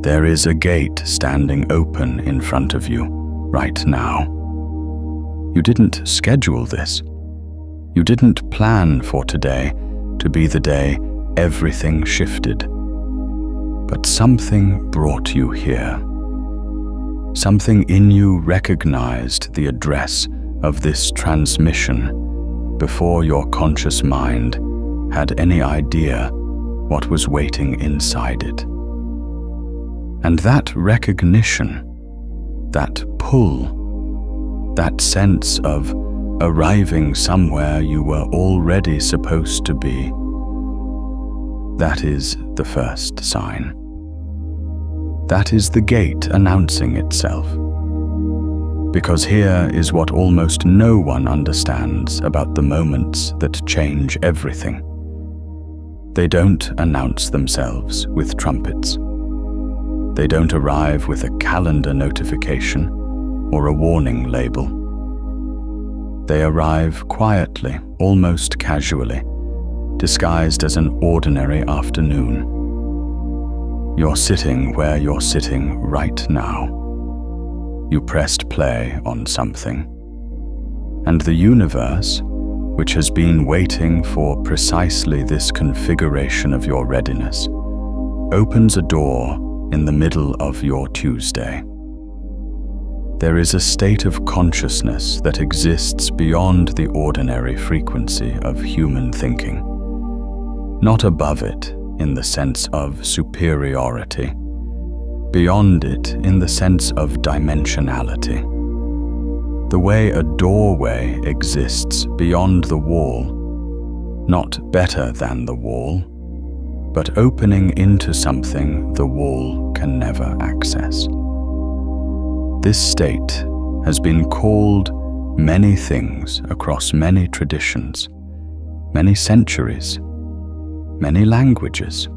There is a gate standing open in front of you right now. You didn't schedule this. You didn't plan for today to be the day everything shifted. But something brought you here. Something in you recognized the address of this transmission before your conscious mind had any idea what was waiting inside it. And that recognition, that pull, that sense of arriving somewhere you were already supposed to be, that is the first sign. That is the gate announcing itself. Because here is what almost no one understands about the moments that change everything. They don't announce themselves with trumpets. They don't arrive with a calendar notification or a warning label. They arrive quietly, almost casually, disguised as an ordinary afternoon. You're sitting where you're sitting right now. You pressed play on something. And the universe, which has been waiting for precisely this configuration of your readiness, opens a door in the middle of your Tuesday. There is a state of consciousness that exists beyond the ordinary frequency of human thinking. Not above it in the sense of superiority, beyond it in the sense of dimensionality. The way a doorway exists beyond the wall, not better than the wall, but opening into something the wall can never access. This state has been called many things across many traditions, many centuries, many languages.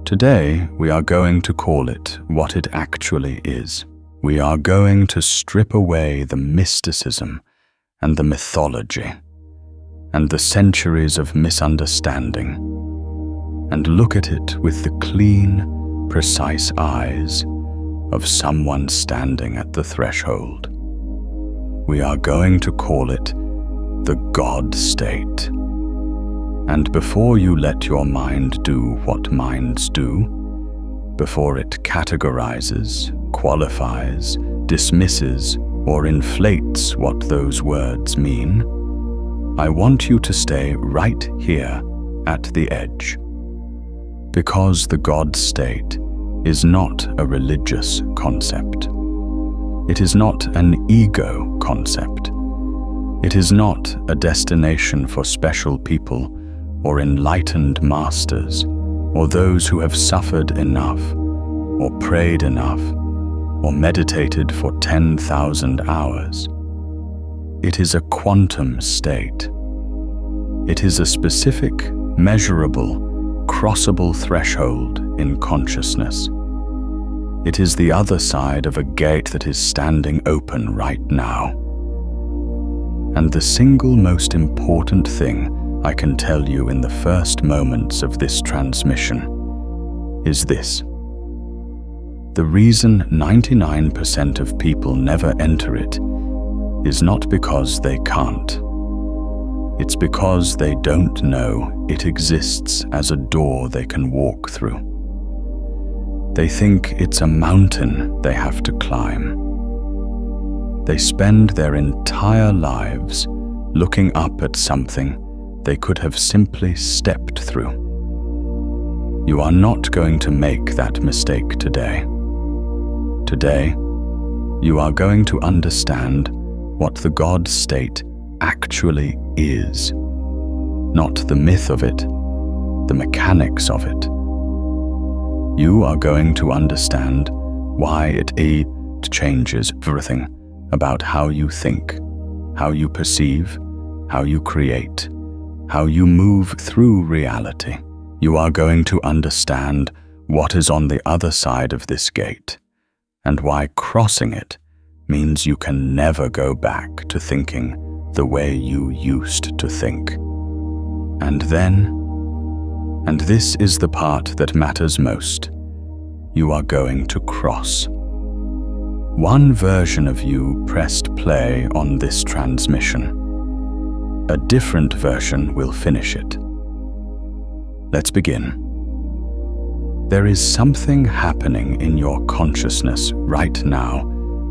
Today, we are going to call it what it actually is. We are going to strip away the mysticism and the mythology and the centuries of misunderstanding and look at it with the clean, precise eyes of someone standing at the threshold. We are going to call it the God state. And before you let your mind do what minds do, before it categorizes, qualifies, dismisses, or inflates what those words mean, I want you to stay right here at the edge. Because the God state is not a religious concept. It is not an ego concept. It is not a destination for special people or enlightened masters, or those who have suffered enough, or prayed enough, or meditated for 10,000 hours. It is a quantum state. It is a specific, measurable, crossable threshold in consciousness. It is the other side of a gate that is standing open right now. And the single most important thing I can tell you in the first moments of this transmission is this. The reason 99% of people never enter it is not because they can't. It's because they don't know it exists as a door they can walk through. They think it's a mountain they have to climb. They spend their entire lives looking up at something they could have simply stepped through. You are not going to make that mistake today. Today, you are going to understand what the God state actually is. Not the myth of it, the mechanics of it. You are going to understand why it changes everything about how you think, how you perceive, how you create, how you move through reality. You are going to understand what is on the other side of this gate, and why crossing it means you can never go back to thinking the way you used to think. And then, and this is the part that matters most, you are going to cross. One version of you pressed play on this transmission. A different version will finish it. Let's begin. There is something happening in your consciousness right now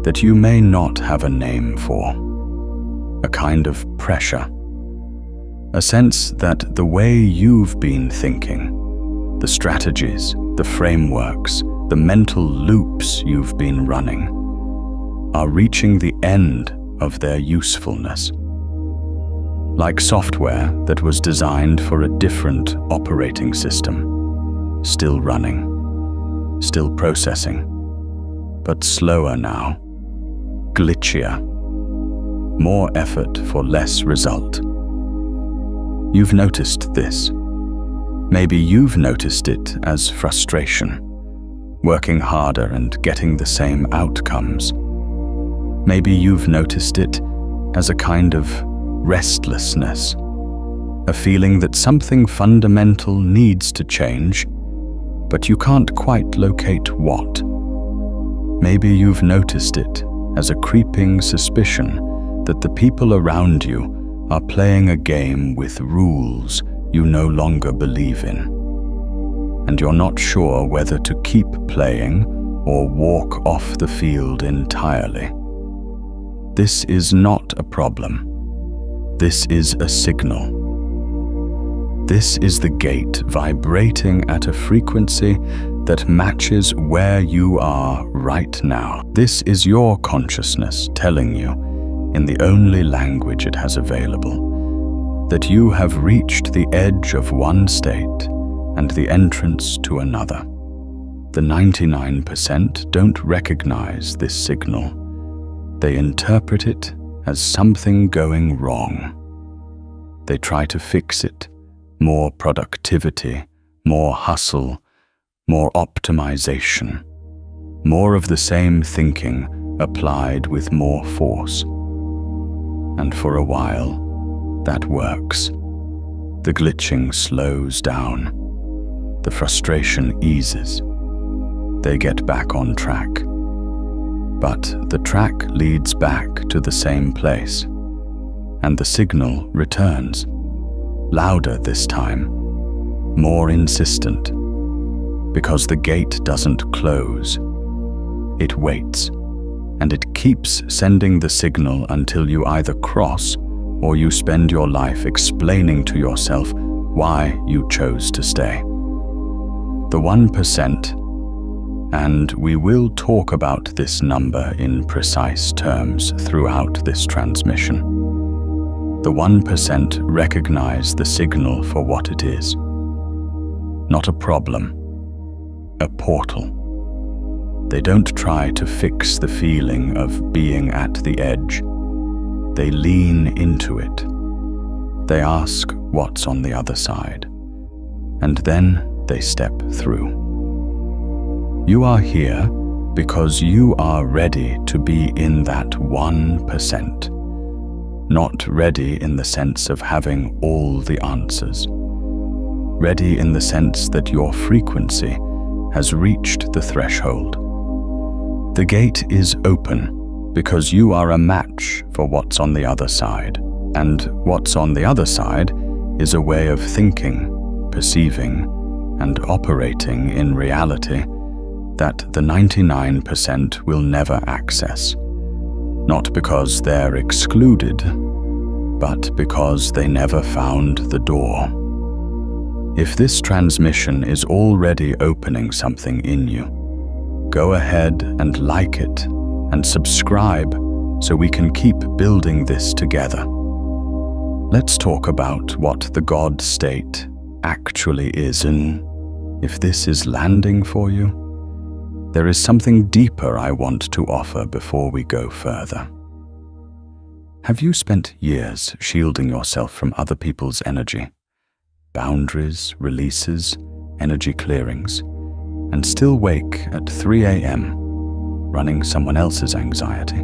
that you may not have a name for. A kind of pressure. A sense that the way you've been thinking, the strategies, the frameworks, the mental loops you've been running, are reaching the end of their usefulness. Like software that was designed for a different operating system. Still running, still processing, but slower now, glitchier, more effort for less result. You've noticed this. Maybe you've noticed it as frustration, working harder and getting the same outcomes. Maybe you've noticed it as a kind of restlessness, a feeling that something fundamental needs to change, but you can't quite locate what. Maybe you've noticed it as a creeping suspicion that the people around you are playing a game with rules you no longer believe in, and you're not sure whether to keep playing or walk off the field entirely. This is not a problem. This is a signal. This is the gate vibrating at a frequency that matches where you are right now. This is your consciousness telling you, in the only language it has available, that you have reached the edge of one state and the entrance to another. The 99% don't recognize this signal. They interpret it as something going wrong. They try to fix it. More productivity, more hustle, more optimization, more of the same thinking applied with more force. And for a while, that works. The glitching slows down. The frustration eases. They get back on track. But the track leads back to the same place, and the signal returns. Louder this time, more insistent, because the gate doesn't close. It waits, and it keeps sending the signal until you either cross or you spend your life explaining to yourself why you chose to stay. The 1%, and we will talk about this number in precise terms throughout this transmission. The 1% recognize the signal for what it is. Not a problem, a portal. They don't try to fix the feeling of being at the edge. They lean into it. They ask what's on the other side, and then they step through. You are here because you are ready to be in that 1%. Not ready in the sense of having all the answers. Ready in the sense that your frequency has reached the threshold. The gate is open because you are a match for what's on the other side. And what's on the other side is a way of thinking, perceiving, and operating in reality that the 99% will never access. Not because they're excluded, but because they never found the door. If this transmission is already opening something in you, go ahead and like it and subscribe so we can keep building this together. Let's talk about what the God state actually is, and if this is landing for you, there is something deeper I want to offer before we go further. Have you spent years shielding yourself from other people's energy? Boundaries, releases, energy clearings, and still wake at 3 a.m., running someone else's anxiety?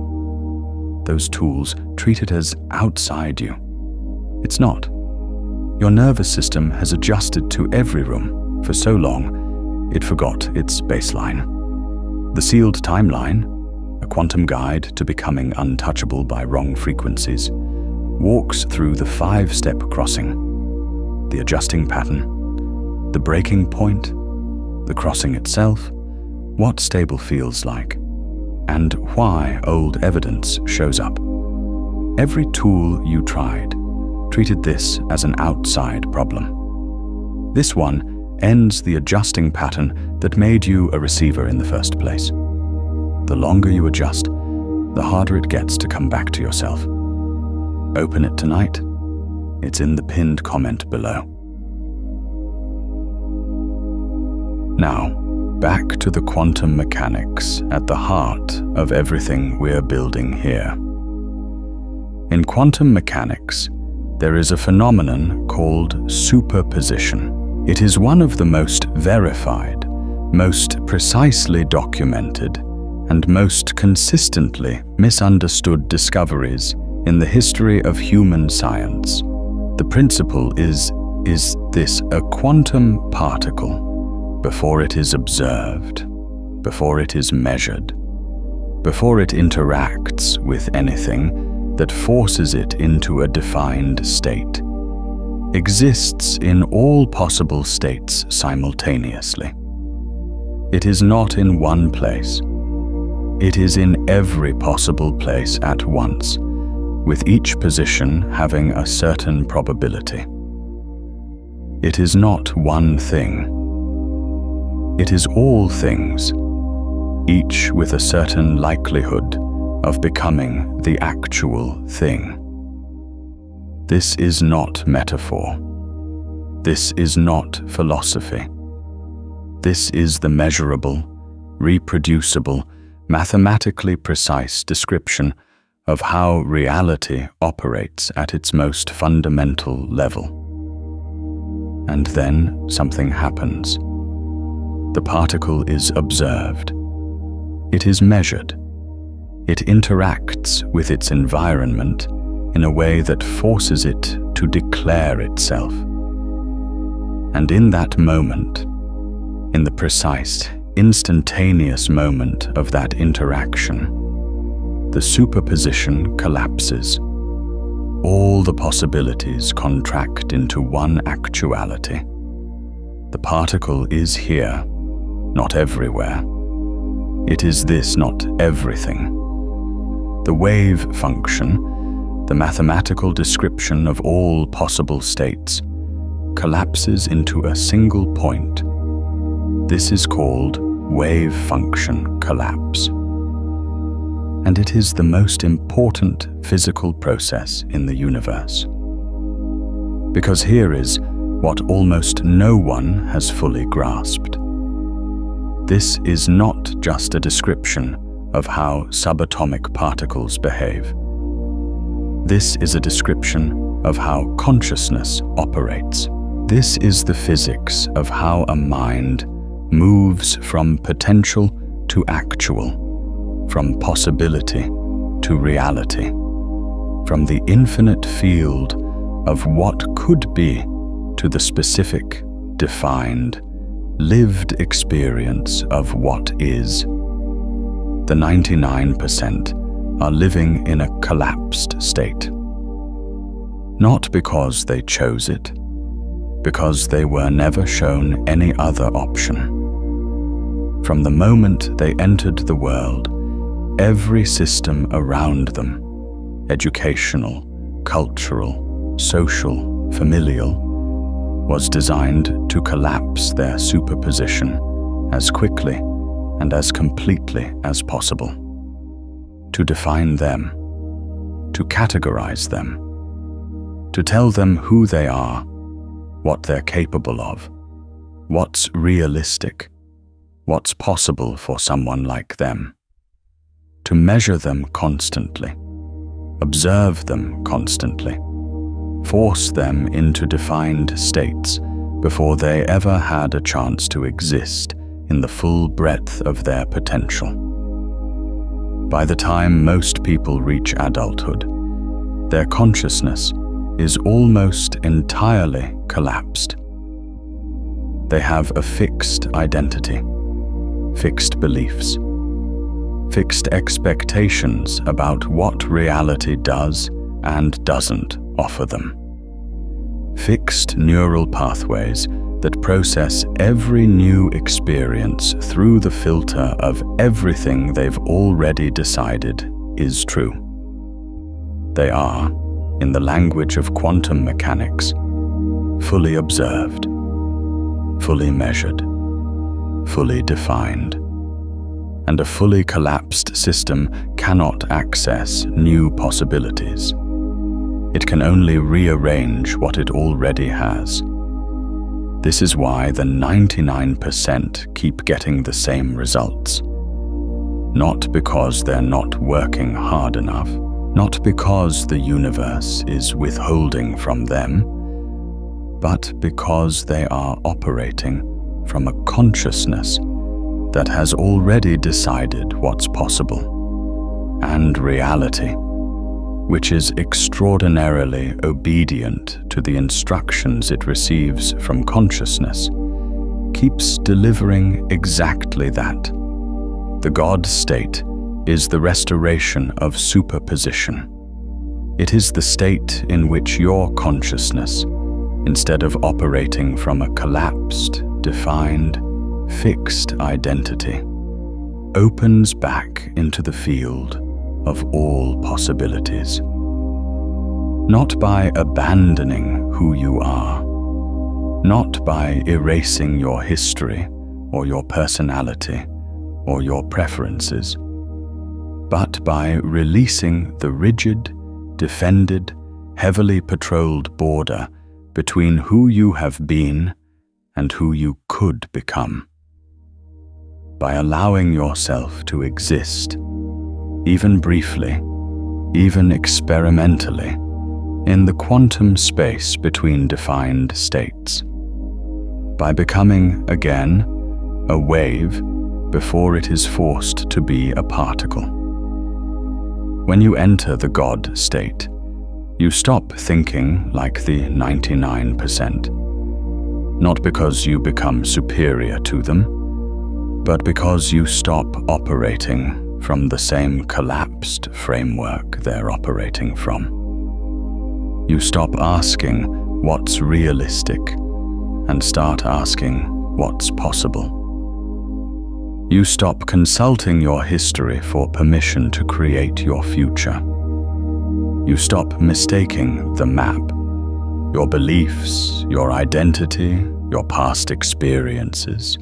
Those tools treat it as outside you. It's not. Your nervous system has adjusted to every room for so long it forgot its baseline. The sealed timeline, a quantum guide to becoming untouchable by wrong frequencies, walks through the 5-step crossing: the adjusting pattern, the breaking point, the crossing itself, what stable feels like, and why old evidence shows up. Every tool you tried treated this as an outside problem. This one ends the adjusting pattern that made you a receiver in the first place. The longer you adjust, the harder it gets to come back to yourself. Open it tonight. It's in the pinned comment below. Now, back to the quantum mechanics at the heart of everything we're building here. In quantum mechanics, there is a phenomenon called superposition. It is one of the most verified, most precisely documented, and most consistently misunderstood discoveries in the history of human science. The principle is this: a quantum particle, before it is observed, before it is measured, before it interacts with anything that forces it into a defined state, exists in all possible states simultaneously. It is not in one place. It is in every possible place at once, with each position having a certain probability. It is not one thing. It is all things, each with a certain likelihood of becoming the actual thing. This is not metaphor. This is not philosophy. This is the measurable, reproducible, mathematically precise description of how reality operates at its most fundamental level. And then something happens. The particle is observed. It is measured. It interacts with its environment in a way that forces it to declare itself. And in that moment, in the precise, instantaneous moment of that interaction, the superposition collapses. All the possibilities contract into one actuality. The particle is here, not everywhere. It is this, not everything. The wave function, the mathematical description of all possible states, collapses into a single point. This is called wave function collapse. And it is the most important physical process in the universe. Because here is what almost no one has fully grasped. This is not just a description of how subatomic particles behave. This is a description of how consciousness operates. This is the physics of how a mind moves from potential to actual, from possibility to reality, from the infinite field of what could be to the specific, defined, lived experience of what is. The 99% are living in a collapsed state. Not because they chose it, because they were never shown any other option. From the moment they entered the world, every system around them, educational, cultural, social, familial, was designed to collapse their superposition as quickly and as completely as possible, to define them, to categorize them, to tell them who they are, what they're capable of, what's realistic, what's possible for someone like them, to measure them constantly, observe them constantly, force them into defined states before they ever had a chance to exist in the full breadth of their potential. By the time most people reach adulthood, their consciousness is almost entirely collapsed. They have a fixed identity, fixed beliefs, fixed expectations about what reality does and doesn't offer them. Fixed neural pathways that process every new experience through the filter of everything they've already decided is true. They are, in the language of quantum mechanics, fully observed, fully measured, fully defined, and a fully collapsed system cannot access new possibilities. It can only rearrange what it already has. This is why the 99% keep getting the same results. Not because they're not working hard enough, not because the universe is withholding from them, but because they are operating from a consciousness that has already decided what's possible, and reality, which is extraordinarily obedient to the instructions it receives from consciousness, keeps delivering exactly that. The God state is the restoration of superposition. It is the state in which your consciousness, instead of operating from a collapsed, defined, fixed identity, opens back into the field of all possibilities. Not by abandoning who you are, not by erasing your history or your personality or your preferences, but by releasing the rigid, defended, heavily patrolled border between who you have been and who you could become. By allowing yourself to exist, even briefly, even experimentally, in the quantum space between defined states. By becoming, again, a wave before it is forced to be a particle. When you enter the God state, you stop thinking like the 99%, not because you become superior to them, but because you stop operating from the same collapsed framework they're operating from. You stop asking what's realistic and start asking what's possible. You stop consulting your history for permission to create your future. You stop mistaking the map, your beliefs, your identity, your past experiences,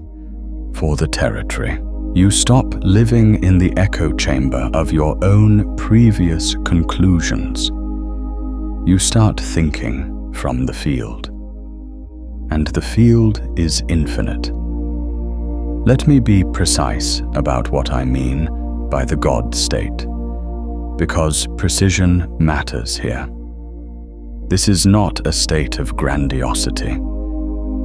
for the territory. You stop living in the echo chamber of your own previous conclusions. You start thinking from the field. And the field is infinite. Let me be precise about what I mean by the God state, because precision matters here. This is not a state of grandiosity.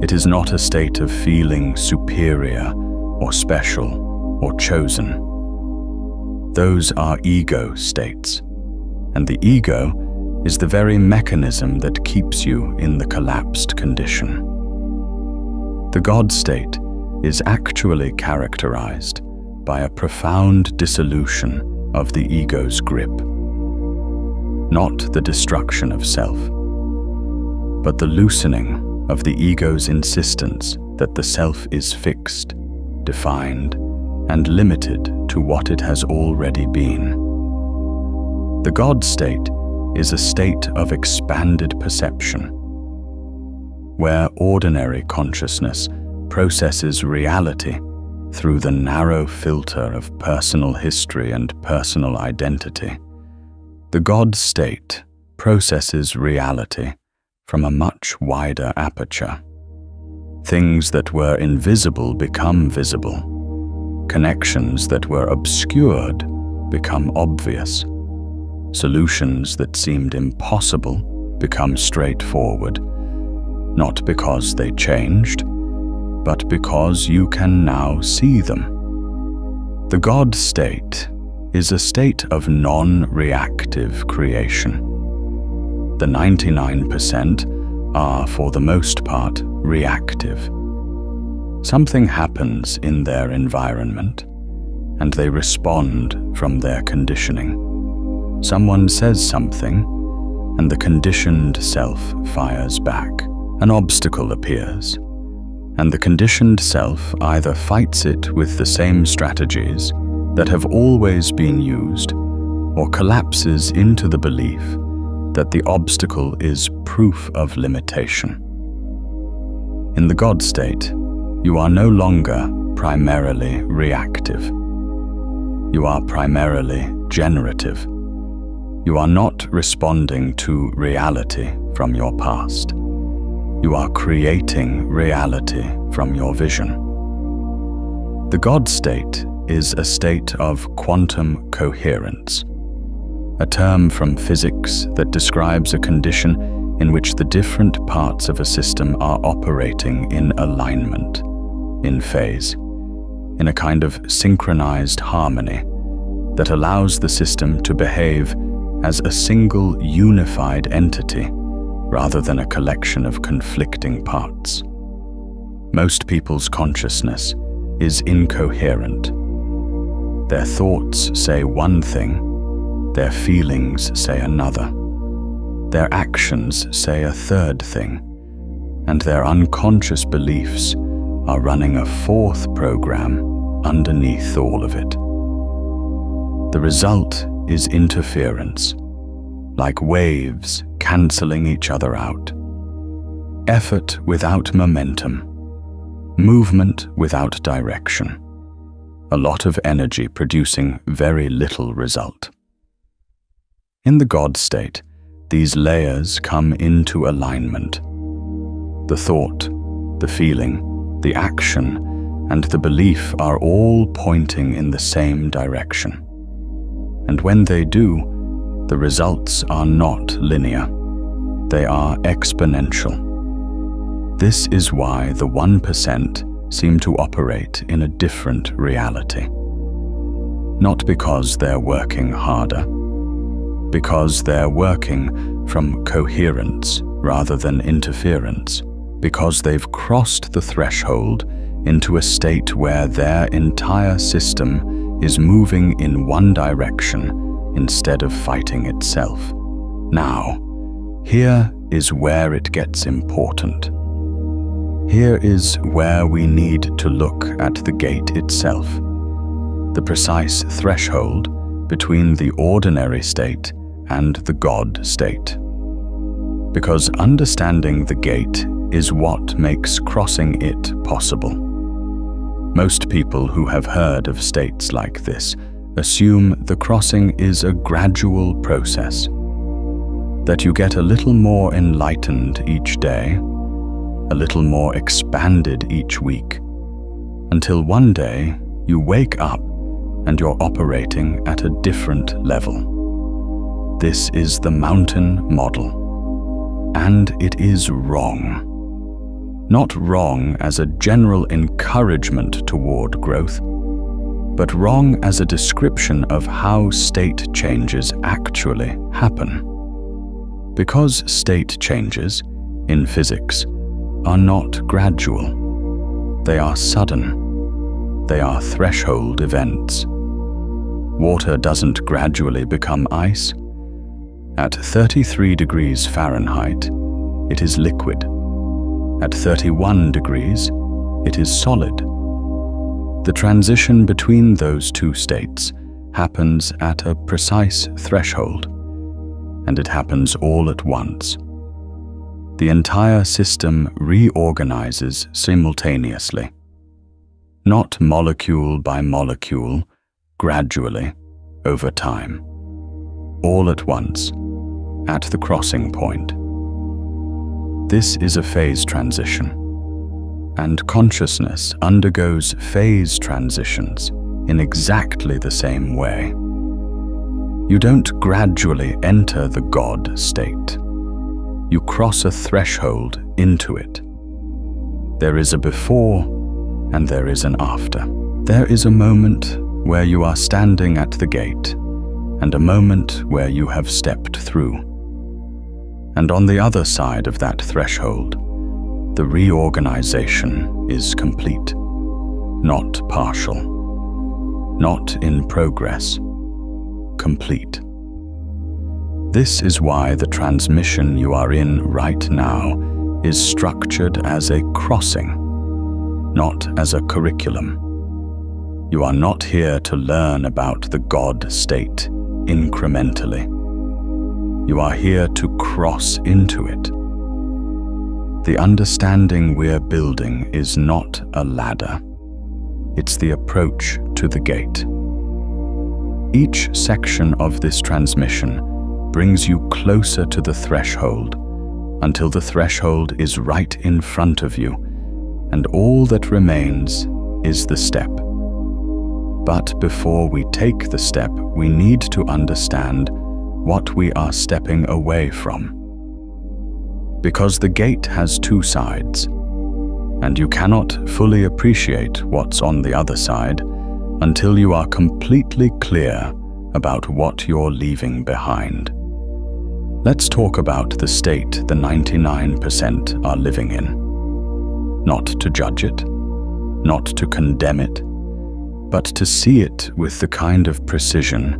It is not a state of feeling superior or special or chosen. Those are ego states, and the ego is the very mechanism that keeps you in the collapsed condition. The God state is actually characterized by a profound dissolution of the ego's grip. Not the destruction of self, but the loosening of the ego's insistence that the self is fixed, defined, and limited to what it has already been. The God state is a state of expanded perception, where ordinary consciousness processes reality through the narrow filter of personal history and personal identity. The God state processes reality from a much wider aperture. Things that were invisible become visible. Connections that were obscured become obvious. Solutions that seemed impossible become straightforward, not because they changed, but because you can now see them. The God state is a state of non-reactive creation. The 99% are, for the most part, reactive. Something happens in their environment, and they respond from their conditioning. Someone says something, and the conditioned self fires back. An obstacle appears, and the conditioned self either fights it with the same strategies that have always been used, or collapses into the belief that the obstacle is proof of limitation. In the God state, you are no longer primarily reactive. You are primarily generative. You are not responding to reality from your past. You are creating reality from your vision. The God state is a state of quantum coherence, a term from physics that describes a condition in which the different parts of a system are operating in alignment, in phase, in a kind of synchronized harmony that allows the system to behave as a single unified entity rather than a collection of conflicting parts. Most people's consciousness is incoherent. Their thoughts say one thing, their feelings say another, their actions say a third thing, and their unconscious beliefs are running a fourth program underneath all of it. The result is interference, like waves cancelling each other out. Effort without momentum, movement without direction, a lot of energy producing very little result. In the God state, these layers come into alignment. The thought, the feeling, the action, and the belief are all pointing in the same direction. And when they do, the results are not linear. They are exponential. This is why the 1% seem to operate in a different reality. Not because they're working harder, because they're working from coherence rather than interference, because they've crossed the threshold into a state where their entire system is moving in one direction instead of fighting itself. Now, here is where it gets important. Here is where we need to look at the gate itself, the precise threshold between the ordinary state and the God state. Because understanding the gate is what makes crossing it possible. Most people who have heard of states like this assume the crossing is a gradual process, that you get a little more enlightened each day, a little more expanded each week, until one day you wake up and you're operating at a different level. This is the mountain model, and it is wrong. Not wrong as a general encouragement toward growth, but wrong as a description of how state changes actually happen. Because state changes, in physics, are not gradual. They are sudden. They are threshold events. Water doesn't gradually become ice. At 33 degrees Fahrenheit, it is liquid. At 31 degrees, it is solid. The transition between those two states happens at a precise threshold, and it happens all at once. The entire system reorganizes simultaneously, not molecule by molecule, gradually, over time, all at once, at the crossing point. This is a phase transition, and consciousness undergoes phase transitions in exactly the same way. You don't gradually enter the God state. You cross a threshold into it. There is a before and there is an after. There is a moment where you are standing at the gate and a moment where you have stepped through. And on the other side of that threshold, The reorganization is complete, not partial, not in progress, complete. This is why the transmission you are in right now is structured as a crossing, not as a curriculum. You are not here to learn about the God state incrementally. You are here to cross into it. The understanding we're building is not a ladder. It's the approach to the gate. Each section of this transmission brings you closer to the threshold until the threshold is right in front of you, and all that remains is the step. But before we take the step, we need to understand what we are stepping away from. Because the gate has two sides, and you cannot fully appreciate what's on the other side until you are completely clear about what you're leaving behind. Let's talk about the state the 99% are living in. Not to judge it, not to condemn it, but to see it with the kind of precision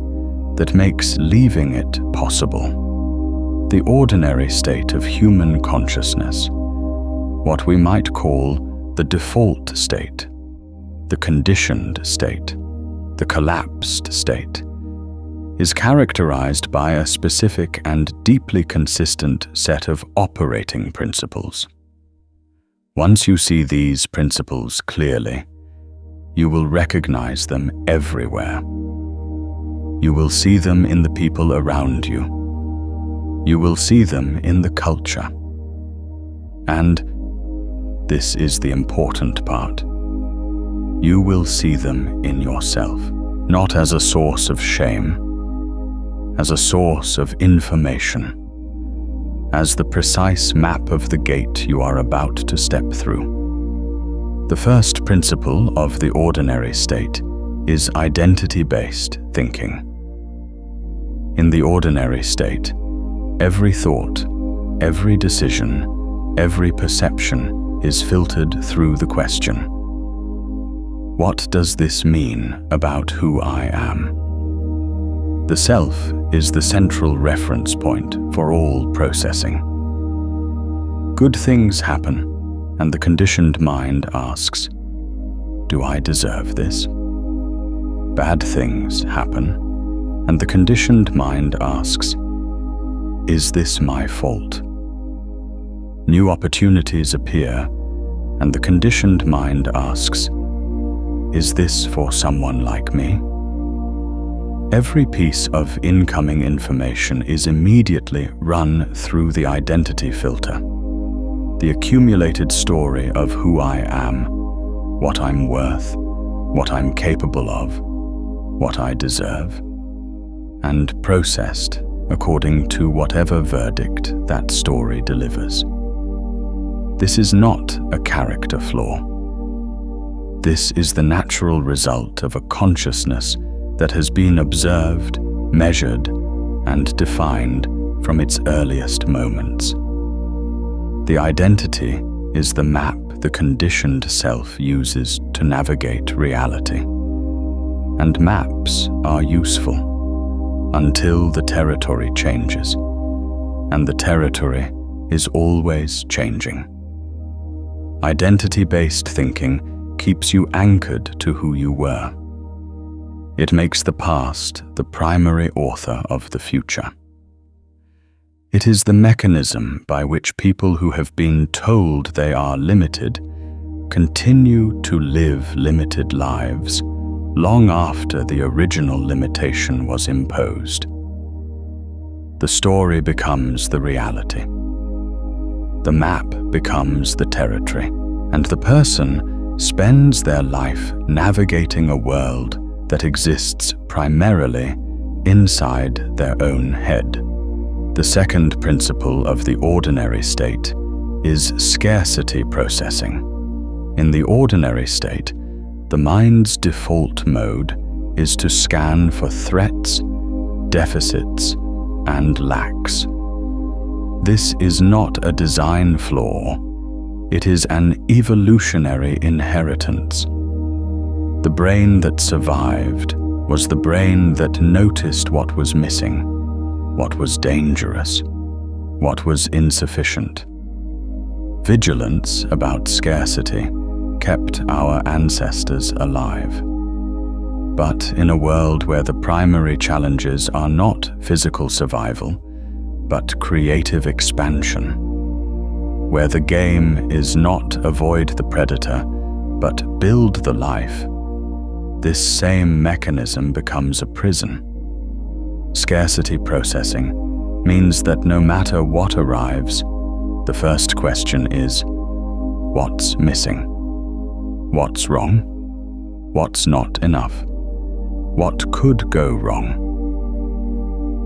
that makes leaving it possible. The ordinary state of human consciousness, what we might call the default state, the conditioned state, the collapsed state, is characterized by a specific and deeply consistent set of operating principles. Once you see these principles clearly, you will recognize them everywhere. You will see them in the people around you. You will see them in the culture. And this is the important part. You will see them in yourself, not as a source of shame, as a source of information, as the precise map of the gate you are about to step through. The first principle of the ordinary state is identity-based thinking. In the ordinary state, every thought, every decision, every perception is filtered through the question: what does this mean about who I am? The self is the central reference point for all processing. Good things happen, and the conditioned mind asks, do I deserve this? Bad things happen, and the conditioned mind asks, is this my fault? New opportunities appear, and the conditioned mind asks, is this for someone like me? Every piece of incoming information is immediately run through the identity filter, the accumulated story of who I am, what I'm worth, what I'm capable of, what I deserve, and processed according to whatever verdict that story delivers. This is not a character flaw. This is the natural result of a consciousness that has been observed, measured, and defined from its earliest moments. The identity is the map the conditioned self uses to navigate reality. And maps are useful until the territory changes, and the territory is always changing. Identity-based thinking keeps you anchored to who you were. It makes the past the primary author of the future. It is the mechanism by which people who have been told they are limited continue to live limited lives long after the original limitation was imposed. The story becomes the reality. The map becomes the territory, and the person spends their life navigating a world that exists primarily inside their own head. The second principle of the ordinary state is scarcity processing. In the ordinary state, the mind's default mode is to scan for threats, deficits, and lacks. This is not a design flaw, It is an evolutionary inheritance. The brain that survived was the brain that noticed what was missing, what was dangerous, what was insufficient. Vigilance about scarcity kept our ancestors alive. But in a world where the primary challenges are not physical survival, but creative expansion, where the game is not avoid the predator, but build the life, this same mechanism becomes a prison. Scarcity processing means that no matter what arrives, the first question is, what's missing? What's wrong? What's not enough? What could go wrong?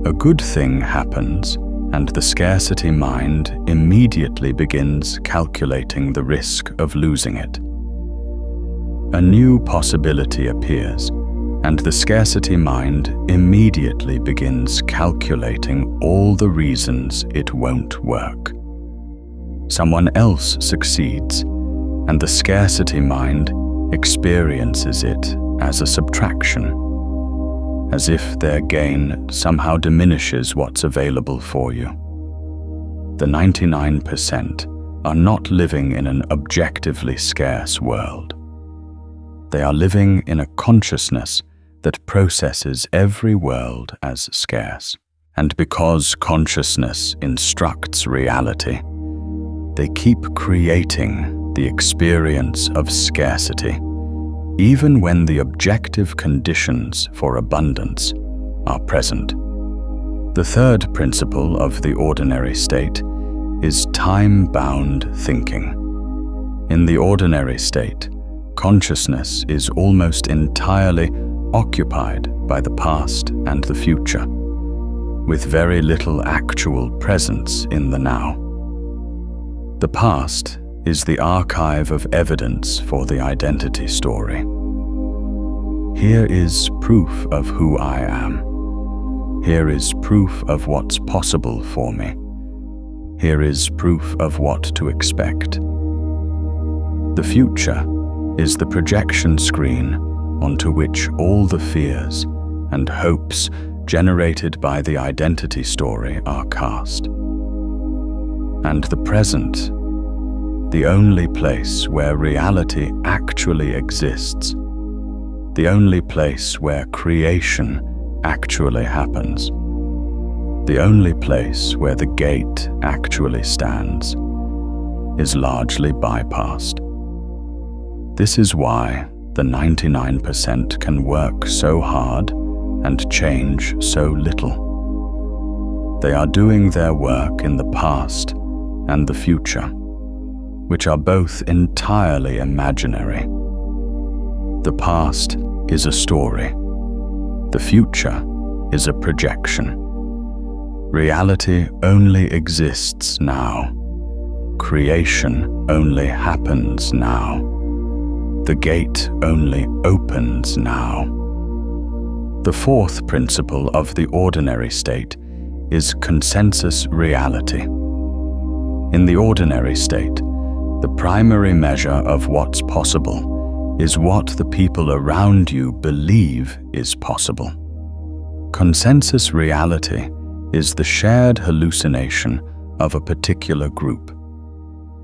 A good thing happens, and the scarcity mind immediately begins calculating the risk of losing it. A new possibility appears, and the scarcity mind immediately begins calculating all the reasons it won't work. Someone else succeeds, and the scarcity mind experiences it as a subtraction, as if their gain somehow diminishes what's available for you. The 99% are not living in an objectively scarce world. They are living in a consciousness that processes every world as scarce. And because consciousness instructs reality, they keep creating the experience of scarcity, even when the objective conditions for abundance are present. The third principle of the ordinary state is time-bound thinking. In the ordinary state, consciousness is almost entirely occupied by the past and the future, with very little actual presence in the now. The past is the archive of evidence for the identity story. Here is proof of who I am. Here is proof of what's possible for me. Here is proof of what to expect. The future is the projection screen onto which all the fears and hopes generated by the identity story are cast. And the present, the only place where reality actually exists, the only place where creation actually happens, the only place where the gate actually stands, is largely bypassed. This is why the 99% can work so hard and change so little. They are doing their work in the past and the future, which are both entirely imaginary. The past is a story. The future is a projection. Reality only exists now. Creation only happens now. The gate only opens now. The fourth principle of the ordinary state is consensus reality. In the ordinary state, the primary measure of what's possible is what the people around you believe is possible. Consensus reality is the shared hallucination of a particular group,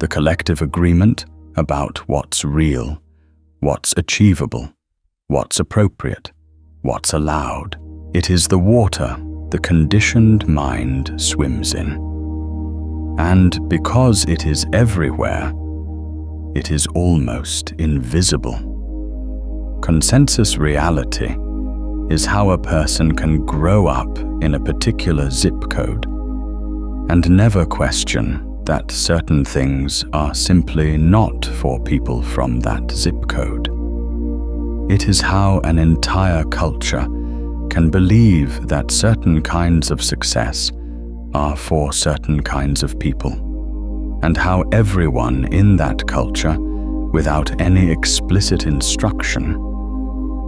the collective agreement about what's real, what's achievable, what's appropriate, what's allowed. It is the water the conditioned mind swims in. And because it is everywhere, it is almost invisible. Consensus reality is how a person can grow up in a particular zip code and never question that certain things are simply not for people from that zip code. It is how an entire culture can believe that certain kinds of success are for certain kinds of people, and how everyone in that culture, without any explicit instruction,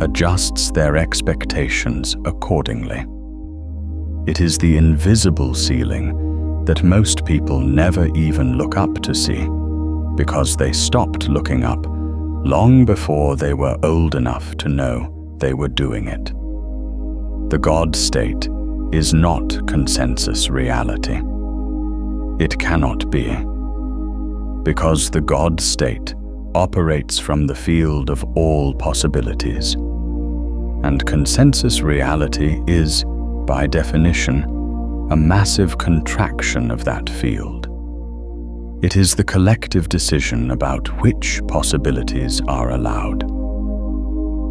adjusts their expectations accordingly. It is the invisible ceiling that most people never even look up to see, because they stopped looking up long before they were old enough to know they were doing it. The God state is not consensus reality. It cannot be, because the God state operates from the field of all possibilities, and consensus reality is, by definition, a massive contraction of that field. It is the collective decision about which possibilities are allowed.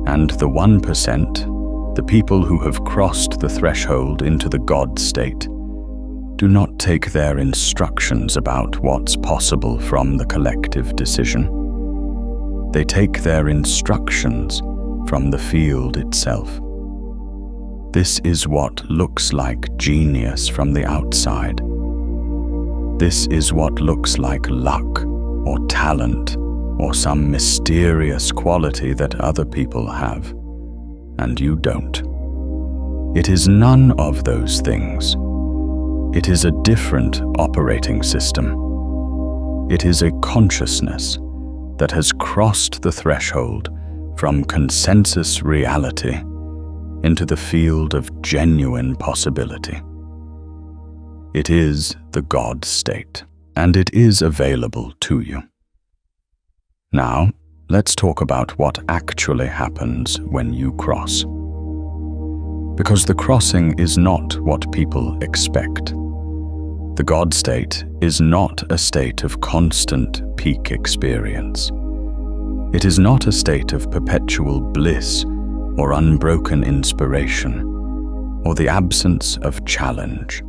And the 1%, the people who have crossed the threshold into the God state, do not take their instructions about what's possible from the collective decision. They take their instructions from the field itself. This is what looks like genius from the outside. This is what looks like luck or talent or some mysterious quality that other people have, and you don't. It is none of those things. It is a different operating system. It is a consciousness that has crossed the threshold from consensus reality into the field of genuine possibility. It is the God state, and it is available to you. Now, let's talk about what actually happens when you cross. Because the crossing is not what people expect. The God state is not a state of constant peak experience. It is not a state of perpetual bliss or unbroken inspiration, or the absence of challenge.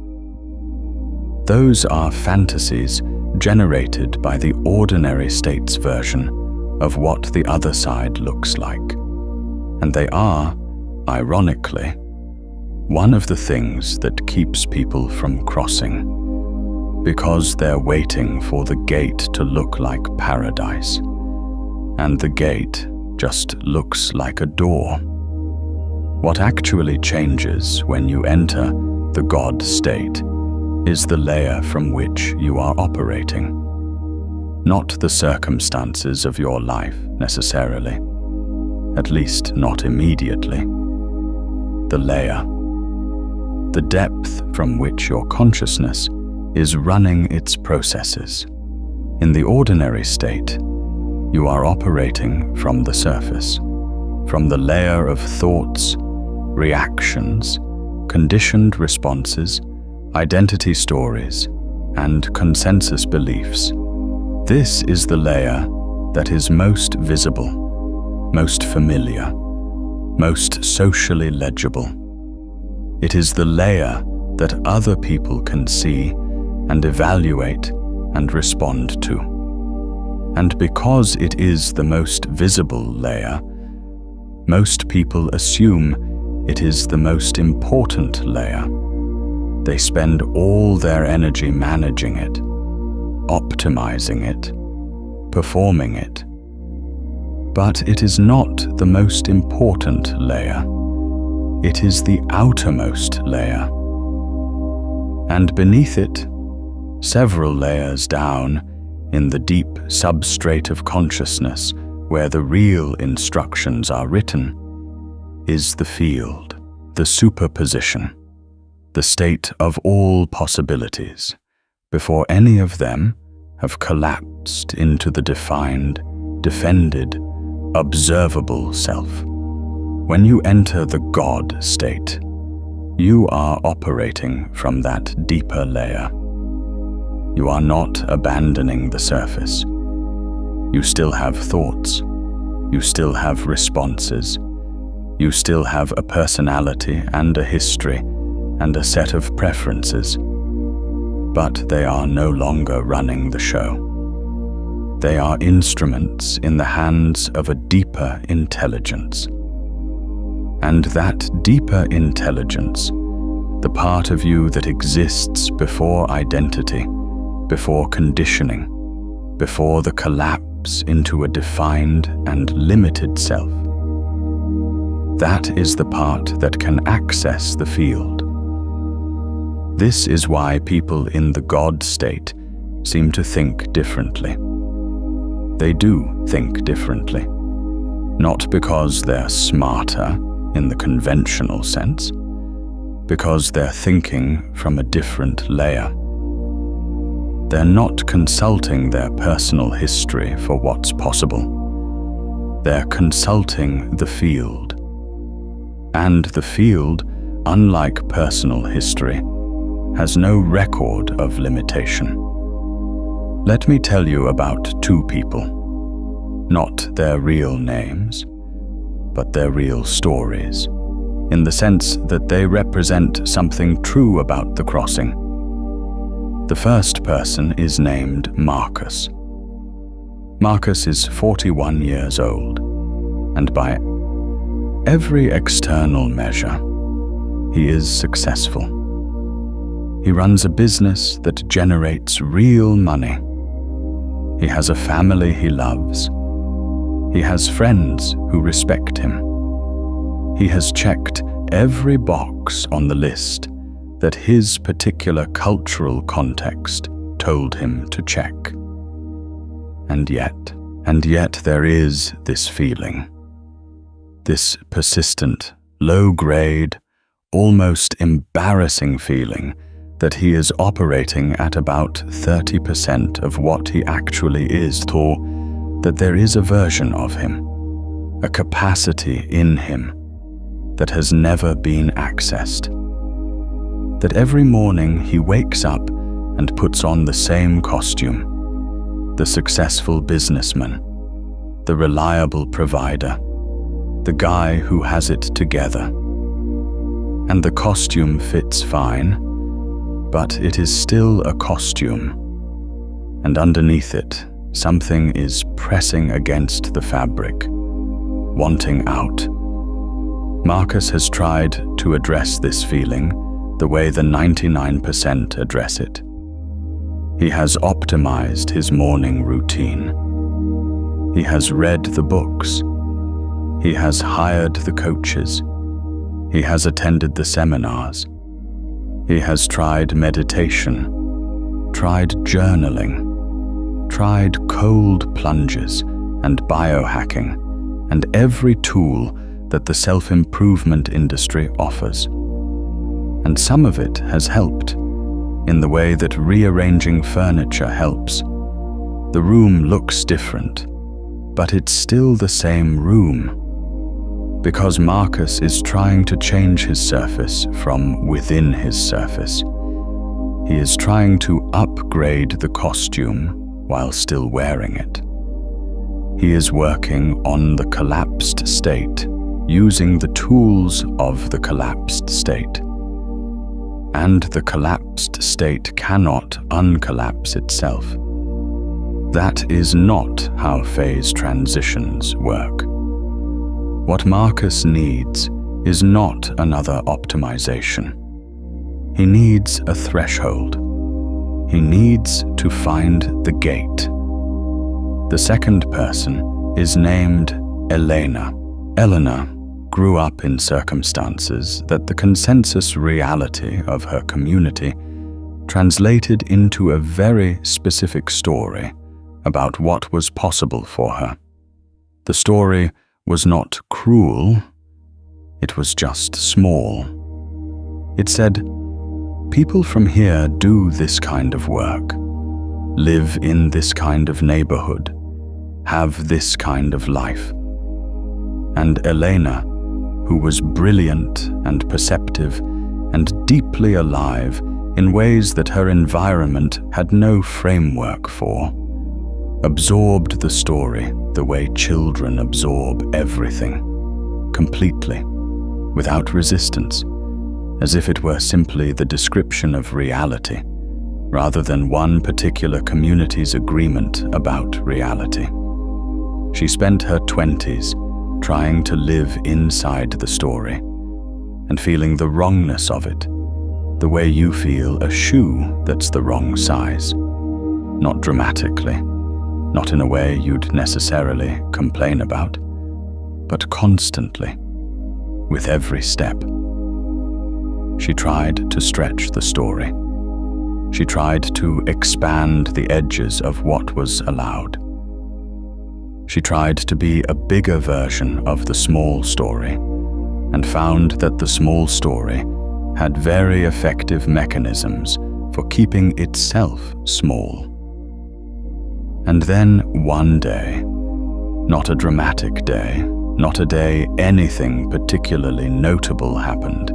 Those are fantasies generated by the ordinary state's version of what the other side looks like. And they are, ironically, one of the things that keeps people from crossing, because they're waiting for the gate to look like paradise, and the gate just looks like a door. What actually changes when you enter the God state is the layer from which you are operating, not the circumstances of your life necessarily, at least not immediately. The layer, the depth from which your consciousness is running its processes. In the ordinary state, you are operating from the surface, from the layer of thoughts, reactions, conditioned responses, identity stories, and consensus beliefs. This is the layer that is most visible, most familiar, most socially legible. It is the layer that other people can see and evaluate and respond to. And because it is the most visible layer, most people assume it is the most important layer. They spend all their energy managing it, optimizing it, performing it. But it is not the most important layer. It is the outermost layer. And beneath it, several layers down, in the deep substrate of consciousness where the real instructions are written, is the field, the superposition, the state of all possibilities, before any of them have collapsed into the defined, defended, observable self. When you enter the God state, you are operating from that deeper layer. You are not abandoning the surface. You still have thoughts. You still have responses. You still have a personality and a history and a set of preferences. But they are no longer running the show. They are instruments in the hands of a deeper intelligence. And that deeper intelligence, the part of you that exists before identity, before conditioning, before the collapse into a defined and limited self, that is the part that can access the field. This is why people in the God state seem to think differently. they do think differently. Not because they're smarter in the conventional sense, because they're thinking from a different layer. They're not consulting their personal history for what's possible. They're consulting the field. And the field, unlike personal history, has no record of limitation. Let me tell you about two people, not their real names, but their real stories, in the sense that they represent something true about the crossing. The first person is named Marcus. Marcus is 41 years old, and by every external measure, he is successful. He runs a business that generates real money. He has a family he loves. He has friends who respect him. He has checked every box on the list that his particular cultural context told him to check. And yet there is this feeling, this persistent, low-grade, almost embarrassing feeling that he is operating at about 30% of what he actually is, or that there is a version of him, a capacity in him that has never been accessed. That every morning he wakes up and puts on the same costume, the successful businessman, the reliable provider, the guy who has it together. And the costume fits fine, but it is still a costume, and underneath it, something is pressing against the fabric, wanting out. Marcus has tried to address this feeling the way the 99% address it. He has optimized his morning routine. He has read the books. He has hired the coaches. He has attended the seminars. He has tried meditation, tried journaling, tried cold plunges and biohacking, and every tool that the self-improvement industry offers. And some of it has helped, in the way that rearranging furniture helps. The room looks different, but it's still the same room, because Marcus is trying to change his surface from within his surface. He is trying to upgrade the costume while still wearing it. He is working on the collapsed state, using the tools of the collapsed state. And the collapsed state cannot uncollapse itself. That is not how phase transitions work. What Marcus needs is not another optimization. He needs a threshold. He needs to find the gate. The second person is named Elena. Elena grew up in circumstances that the consensus reality of her community translated into a very specific story about what was possible for her. The story was not cruel, it was just small. It said, people from here do this kind of work, live in this kind of neighborhood, have this kind of life. And Elena, who was brilliant and perceptive and deeply alive in ways that her environment had no framework for, absorbed the story the way children absorb everything, completely, without resistance, as if it were simply the description of reality, rather than one particular community's agreement about reality. She spent her 20s trying to live inside the story and feeling the wrongness of it, the way you feel a shoe that's the wrong size. Not dramatically, not in a way you'd necessarily complain about, but constantly, with every step. She tried to stretch the story. She tried to expand the edges of what was allowed. She tried to be a bigger version of the small story and found that the small story had very effective mechanisms for keeping itself small. And then one day, not a dramatic day, not a day anything particularly notable happened,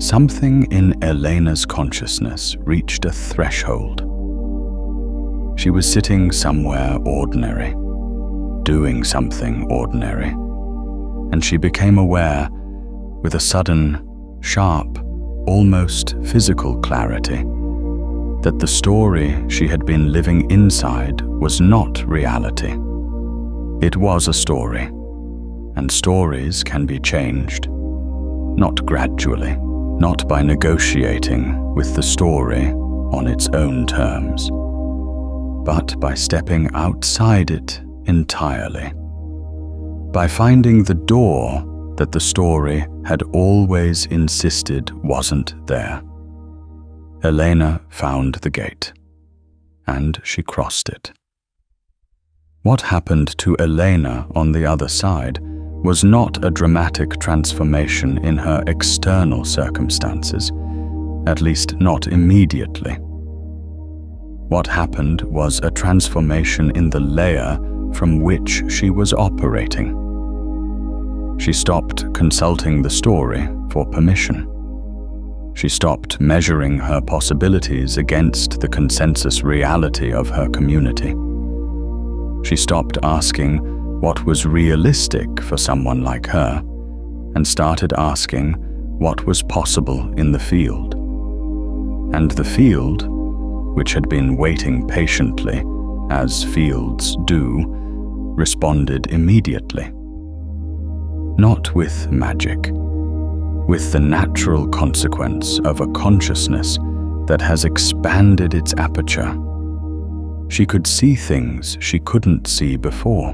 something in Elena's consciousness reached a threshold. She was sitting somewhere ordinary, doing something ordinary, and she became aware, with a sudden, sharp, almost physical clarity, that the story she had been living inside was not reality. It was a story, and stories can be changed, not gradually, not by negotiating with the story on its own terms, but by stepping outside it entirely, by finding the door that the story had always insisted wasn't there. Elena found the gate, and she crossed it. What happened to Elena on the other side was not a dramatic transformation in her external circumstances, at least not immediately. What happened was a transformation in the layer from which she was operating. She stopped consulting the story for permission. She stopped measuring her possibilities against the consensus reality of her community. She stopped asking what was realistic for someone like her and started asking what was possible in the field. And the field, which had been waiting patiently, as fields do, responded immediately. Not with magic, with the natural consequence of a consciousness that has expanded its aperture. She could see things she couldn't see before.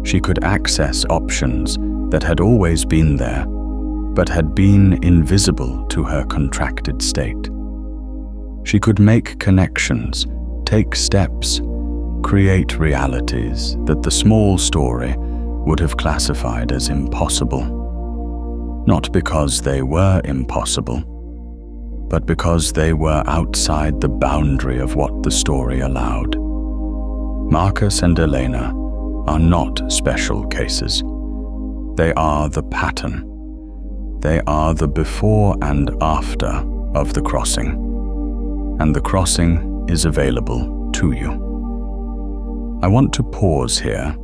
She could access options that had always been there, but had been invisible to her contracted state. She could make connections, take steps, create realities that the small story would have classified as impossible. Not because they were impossible, but because they were outside the boundary of what the story allowed. Marcus and Elena are not special cases. They are the pattern. They are the before and after of the crossing. And the crossing is available to you. I want to pause here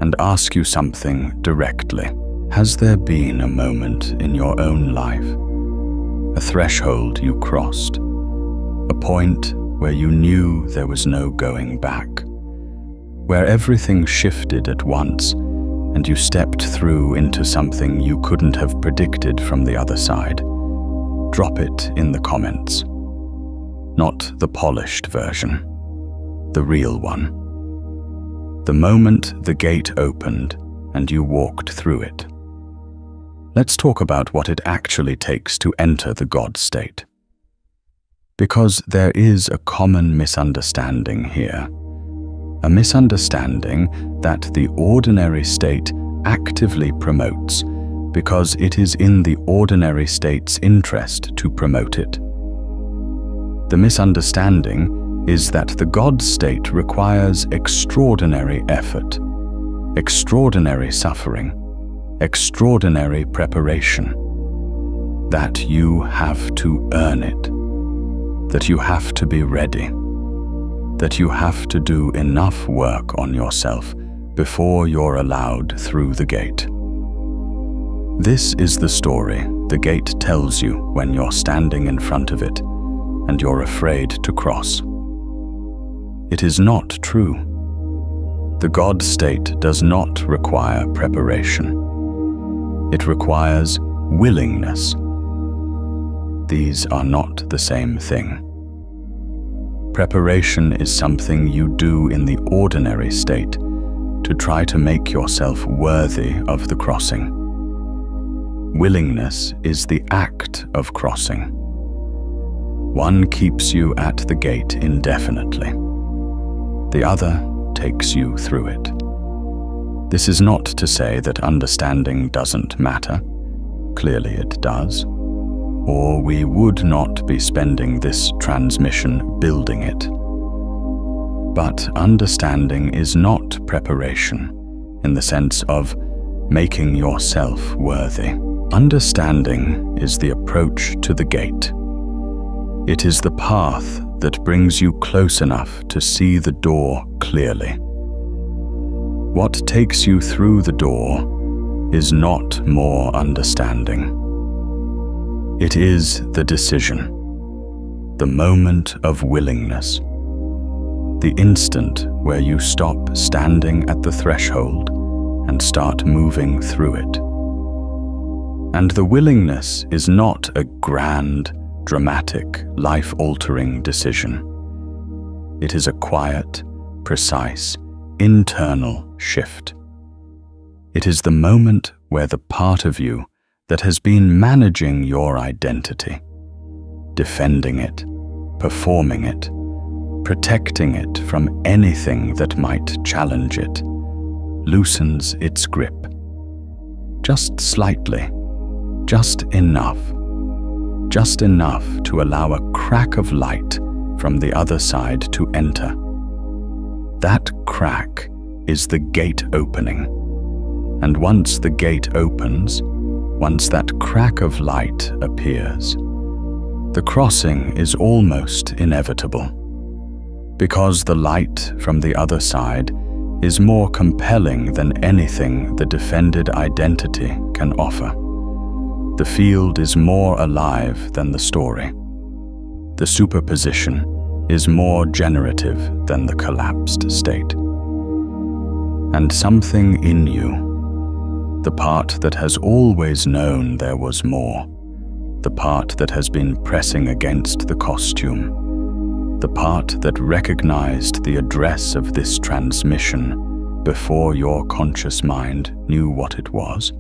and ask you something directly. Has there been a moment in your own life, a threshold you crossed, a point where you knew there was no going back, where everything shifted at once and you stepped through into something you couldn't have predicted from the other side? Drop it in the comments. Not the polished version, the real one. The moment the gate opened and you walked through it. Let's talk about what it actually takes to enter the God state. Because there is a common misunderstanding here. A misunderstanding that the ordinary state actively promotes because it is in the ordinary state's interest to promote it. The misunderstanding is that the God state requires extraordinary effort, extraordinary suffering, extraordinary preparation, that you have to earn it, that you have to be ready, that you have to do enough work on yourself before you're allowed through the gate. This is the story the gate tells you when you're standing in front of it and you're afraid to cross. It is not true. The God state does not require preparation. It requires willingness. These are not the same thing. Preparation is something you do in the ordinary state to try to make yourself worthy of the crossing. Willingness is the act of crossing. One keeps you at the gate indefinitely. The other takes you through it. This is not to say that understanding doesn't matter. Clearly it does. Or we would not be spending this transmission building it. But understanding is not preparation in the sense of making yourself worthy. Understanding is the approach to the gate. It is the path that brings you close enough to see the door clearly. What takes you through the door is not more understanding. It is the decision, the moment of willingness, the instant where you stop standing at the threshold and start moving through it. And the willingness is not a grand, dramatic, life-altering decision. It is a quiet, precise, internal shift. It is the moment where the part of you that has been managing your identity, defending it, performing it, protecting it from anything that might challenge it, loosens its grip. Just slightly, just enough to allow a crack of light from the other side to enter. That crack is the gate opening, and once the gate opens, once that crack of light appears, the crossing is almost inevitable, because the light from the other side is more compelling than anything the defended identity can offer. The field is more alive than the story. The superposition is more generative than the collapsed state. And something in you, the part that has always known there was more, the part that has been pressing against the costume, the part that recognized the address of this transmission before your conscious mind knew what it was,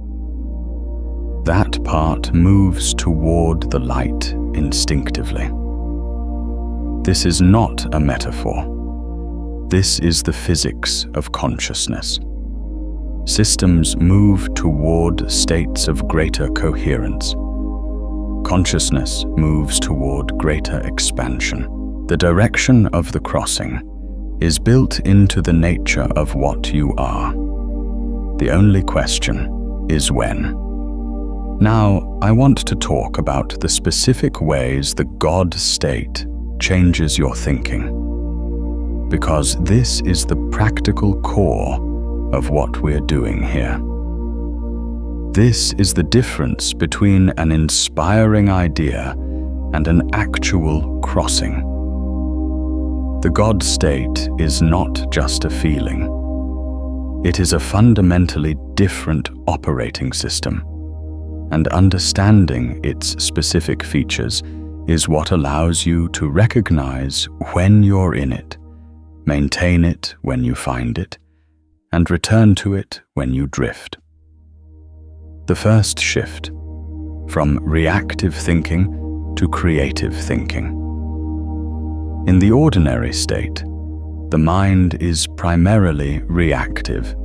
that part moves toward the light instinctively. This is not a metaphor. This is the physics of consciousness. Systems move toward states of greater coherence. Consciousness moves toward greater expansion. The direction of the crossing is built into the nature of what you are. The only question is when. Now, I want to talk about the specific ways the God state changes your thinking, because this is the practical core of what we're doing here. This is the difference between an inspiring idea and an actual crossing. The God state is not just a feeling. It is a fundamentally different operating system, and understanding its specific features is what allows you to recognize when you're in it, maintain it when you find it, and return to it when you drift. The first shift, from reactive thinking to creative thinking. In the ordinary state, the mind is primarily reactive.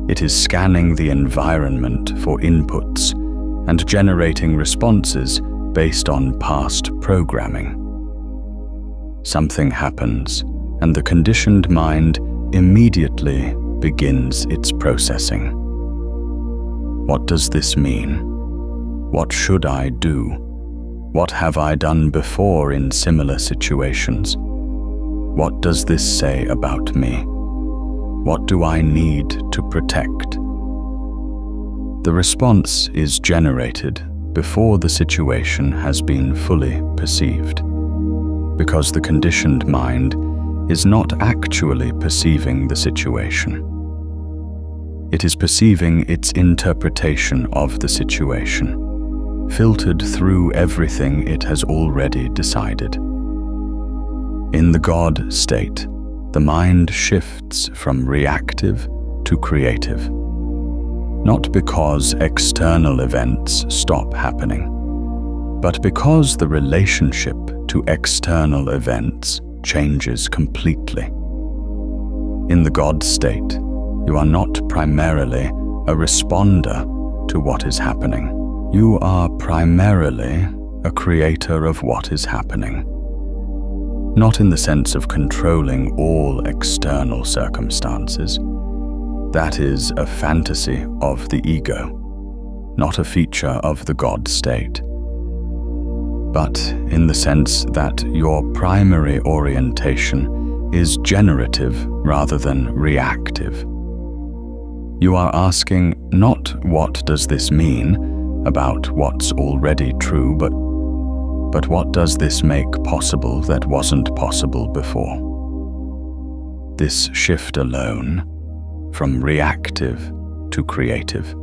It is scanning the environment for inputs and generating responses based on past programming. Something happens, and the conditioned mind immediately begins its processing. What does this mean? What should I do? What have I done before in similar situations? What does this say about me? What do I need to protect? The response is generated before the situation has been fully perceived, because the conditioned mind is not actually perceiving the situation. It is perceiving its interpretation of the situation, filtered through everything it has already decided. In the God state, the mind shifts from reactive to creative, not because external events stop happening, but because the relationship to external events changes completely. In the God state, you are not primarily a responder to what is happening. You are primarily a creator of what is happening. Not in the sense of controlling all external circumstances. That is a fantasy of the ego, not a feature of the God state. But in the sense that your primary orientation is generative rather than reactive. You are asking not what does this mean about what's already true, but what does this make possible that wasn't possible before? This shift alone, from reactive to creative,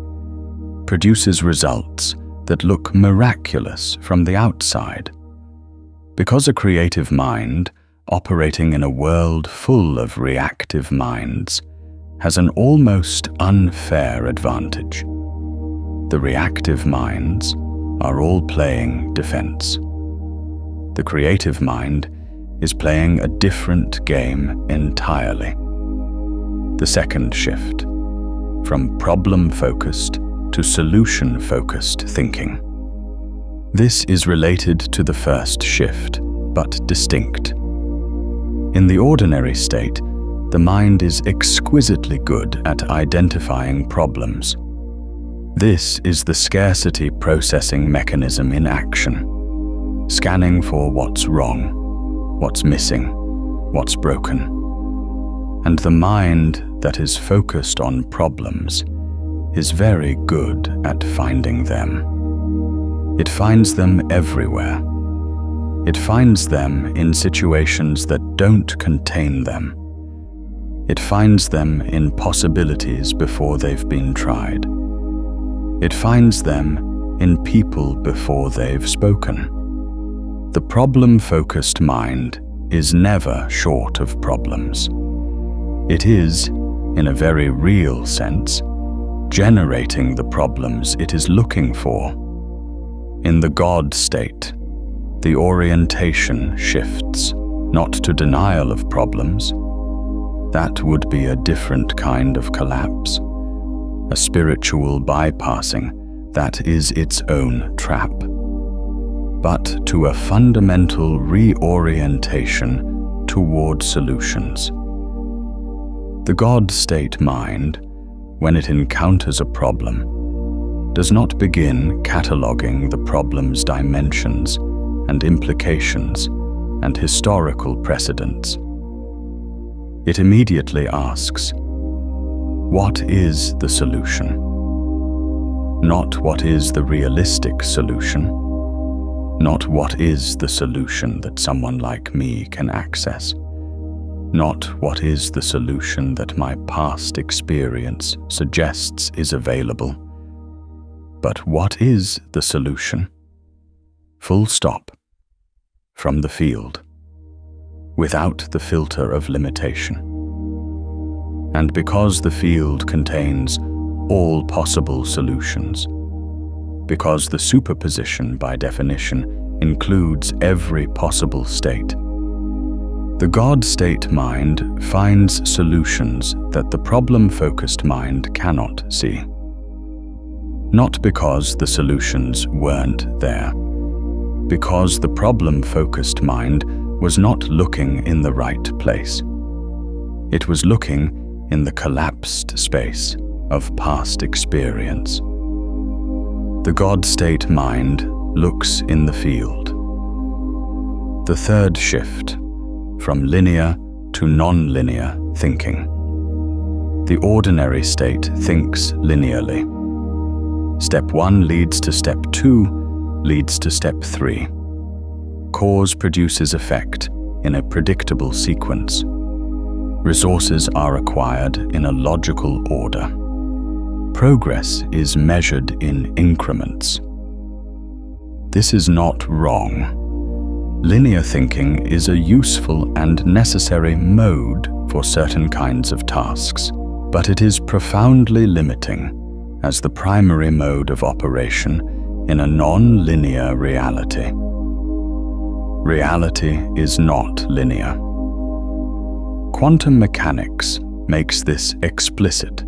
produces results that look miraculous from the outside. Because a creative mind, operating in a world full of reactive minds, has an almost unfair advantage. The reactive minds are all playing defense. The creative mind is playing a different game entirely. The second shift, from problem-focused to solution-focused thinking. This is related to the first shift, but distinct. In the ordinary state, the mind is exquisitely good at identifying problems. This is the scarcity processing mechanism in action, scanning for what's wrong, what's missing, what's broken. And the mind that is focused on problems is very good at finding them. It finds them everywhere. It finds them in situations that don't contain them. It finds them in possibilities before they've been tried. It finds them in people before they've spoken. The problem-focused mind is never short of problems. It is, in a very real sense, generating the problems it is looking for. In the God state, the orientation shifts, not to denial of problems. That would be a different kind of collapse, a spiritual bypassing that is its own trap, but to a fundamental reorientation toward solutions. The God state mind, when it encounters a problem, does not begin cataloging the problem's dimensions and implications and historical precedents. It immediately asks, what is the solution? Not what is the realistic solution, not what is the solution that someone like me can access, not what is the solution that my past experience suggests is available, but what is the solution? Full stop. From the field, without the filter of limitation. And because the field contains all possible solutions, because the superposition by definition includes every possible state, the God state mind finds solutions that the problem-focused mind cannot see. Not because the solutions weren't there, because the problem-focused mind was not looking in the right place. It was looking in the collapsed space of past experience. The God state mind looks in the field. The third shift, from linear to non-linear thinking. The ordinary state thinks linearly. Step 1 leads to step 2, leads to step 3. Cause produces effect in a predictable sequence. Resources are acquired in a logical order. Progress is measured in increments. This is not wrong. Linear thinking is a useful and necessary mode for certain kinds of tasks, but it is profoundly limiting as the primary mode of operation in a non-linear reality. Reality is not linear. Quantum mechanics makes this explicit.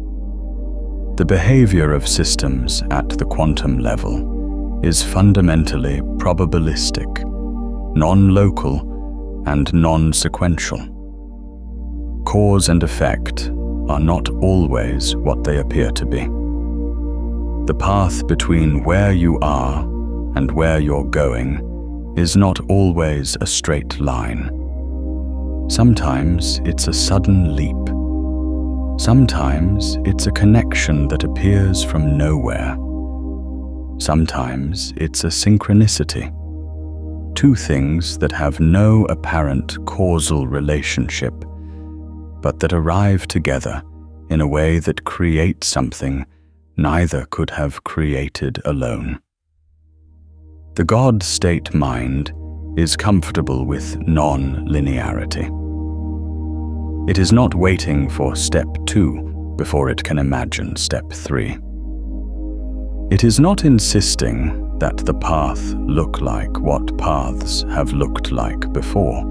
The behavior of systems at the quantum level is fundamentally probabilistic, non-local, and non-sequential. Cause and effect are not always what they appear to be. The path between where you are and where you're going is not always a straight line. Sometimes it's a sudden leap. Sometimes it's a connection that appears from nowhere. Sometimes it's a synchronicity. Two things that have no apparent causal relationship, but that arrive together in a way that creates something neither could have created alone. The God-state mind is comfortable with non-linearity. It is not waiting for step 2 before it can imagine step 3. It is not insisting that the path look like what paths have looked like before.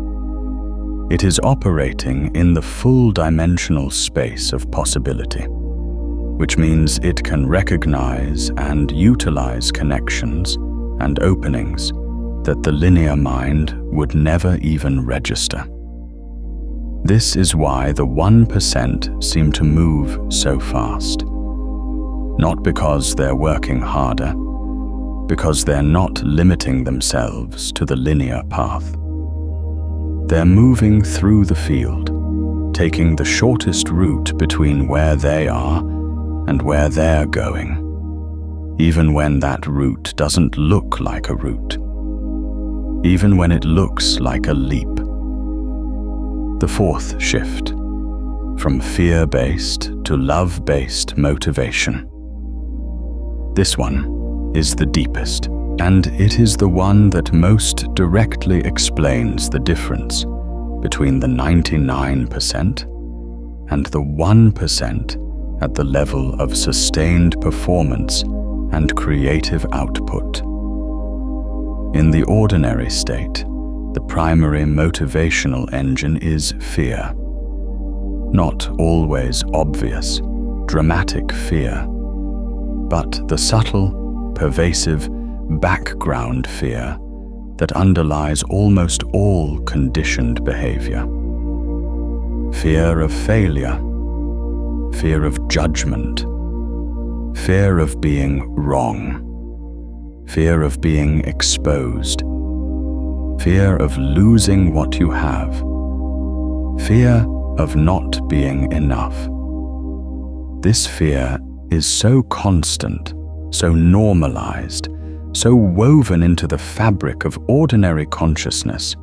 It is operating in the full dimensional space of possibility, which means it can recognize and utilize connections and openings that the linear mind would never even register. This is why the 1% seem to move so fast. Not because they're working harder, because they're not limiting themselves to the linear path. They're moving through the field, taking the shortest route between where they are and where they're going, even when that route doesn't look like a route, even when it looks like a leap. The fourth shift, from fear-based to love-based motivation. This one is the deepest, and it is the one that most directly explains the difference between the 99% and the 1% at the level of sustained performance and creative output. In the ordinary state, the primary motivational engine is fear. Not always obvious, dramatic fear, but the subtle, pervasive background fear that underlies almost all conditioned behavior. Fear of failure, fear of judgment, fear of being wrong, fear of being exposed, fear of losing what you have, fear of not being enough. This fear is so constant, so normalized, so woven into the fabric of ordinary consciousness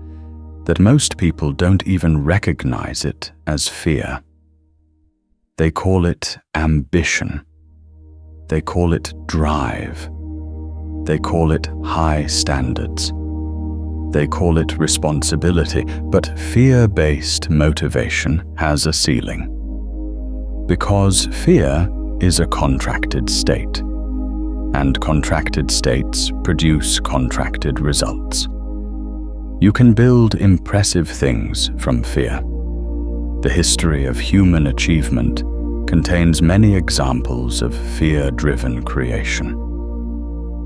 that most people don't even recognize it as fear. They call it ambition. They call it drive. They call it high standards. They call it responsibility, but fear-based motivation has a ceiling. Because fear is a contracted state, and contracted states produce contracted results. You can build impressive things from fear. The history of human achievement contains many examples of fear-driven creation.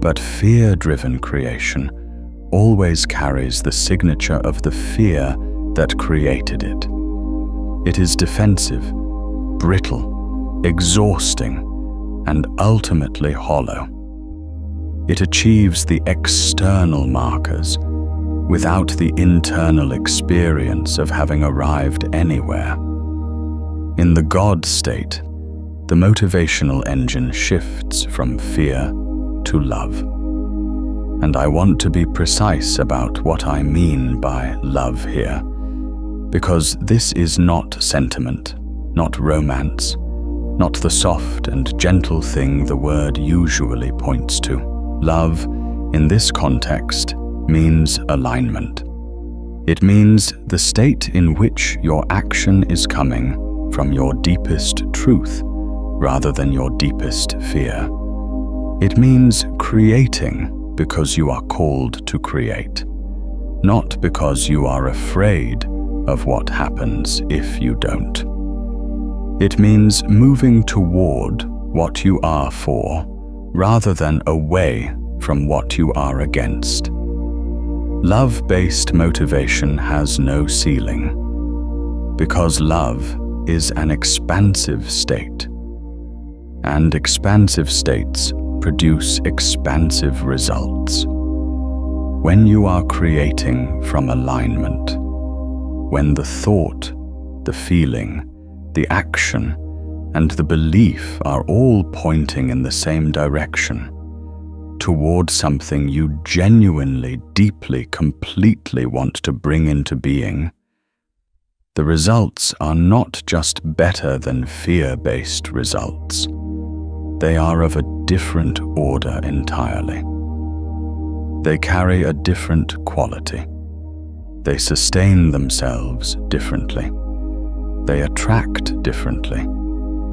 But fear-driven creation always carries the signature of the fear that created it. It is defensive, brittle, exhausting, and ultimately hollow. It achieves the external markers without the internal experience of having arrived anywhere. In the God state, the motivational engine shifts from fear to love. And I want to be precise about what I mean by love here, because this is not sentiment, not romance, not the soft and gentle thing the word usually points to. Love, in this context, means alignment. It means the state in which your action is coming from your deepest truth rather than your deepest fear. It means creating because you are called to create, not because you are afraid of what happens if you don't. It means moving toward what you are for, rather than away from what you are against. Love-based motivation has no ceiling, because love is an expansive state, and expansive states produce expansive results. When you are creating from alignment, when the thought, the feeling, the action, and the belief are all pointing in the same direction, toward something you genuinely, deeply, completely want to bring into being, the results are not just better than fear-based results. They are of a different order entirely. They carry a different quality. They sustain themselves differently. They attract differently.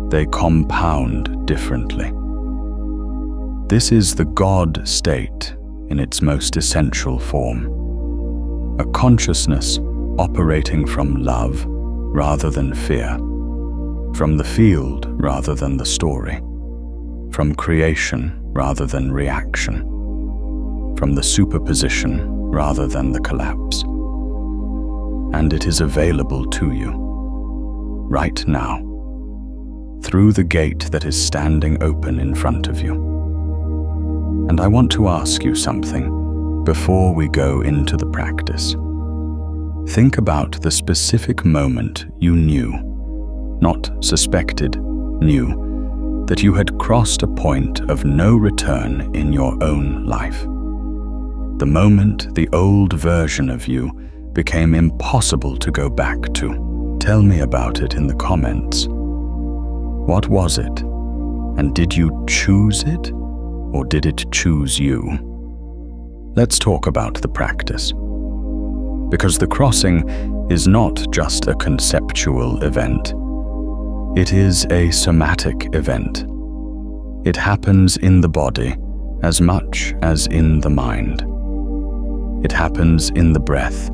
They compound differently. This is the God state in its most essential form. A consciousness operating from love rather than fear, from the field rather than the story, from creation rather than reaction, from the superposition rather than the collapse. And it is available to you, right now, through the gate that is standing open in front of you. And I want to ask you something before we go into the practice. Think about the specific moment you knew, not suspected, knew, that you had crossed a point of no return in your own life. The moment the old version of you became impossible to go back to. Tell me about it in the comments. What was it? And did you choose it? Or did it choose you? Let's talk about the practice. Because the crossing is not just a conceptual event. It is a somatic event. It happens in the body as much as in the mind. It happens in the breath,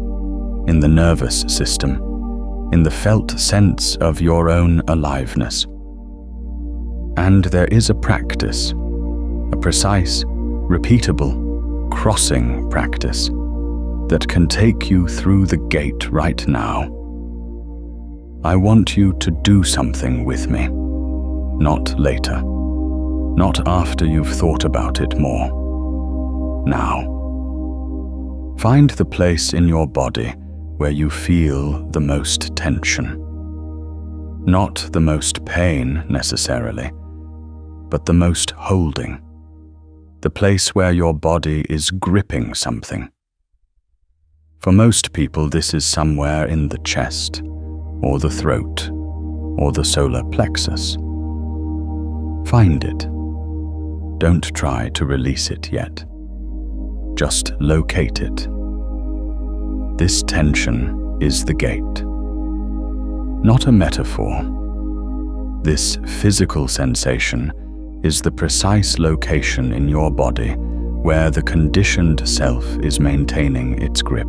in the nervous system, in the felt sense of your own aliveness. And there is a practice, a precise, repeatable, crossing practice that can take you through the gate right now. I want you to do something with me, not later, not after you've thought about it more. Now. Find the place in your body where you feel the most tension. Not the most pain necessarily, but the most holding. The place where your body is gripping something. For most people, this is somewhere in the chest, or the throat, or the solar plexus. Find it. Don't try to release it yet. Just locate it. This tension is the gate. Not a metaphor. This physical sensation is the precise location in your body where the conditioned self is maintaining its grip,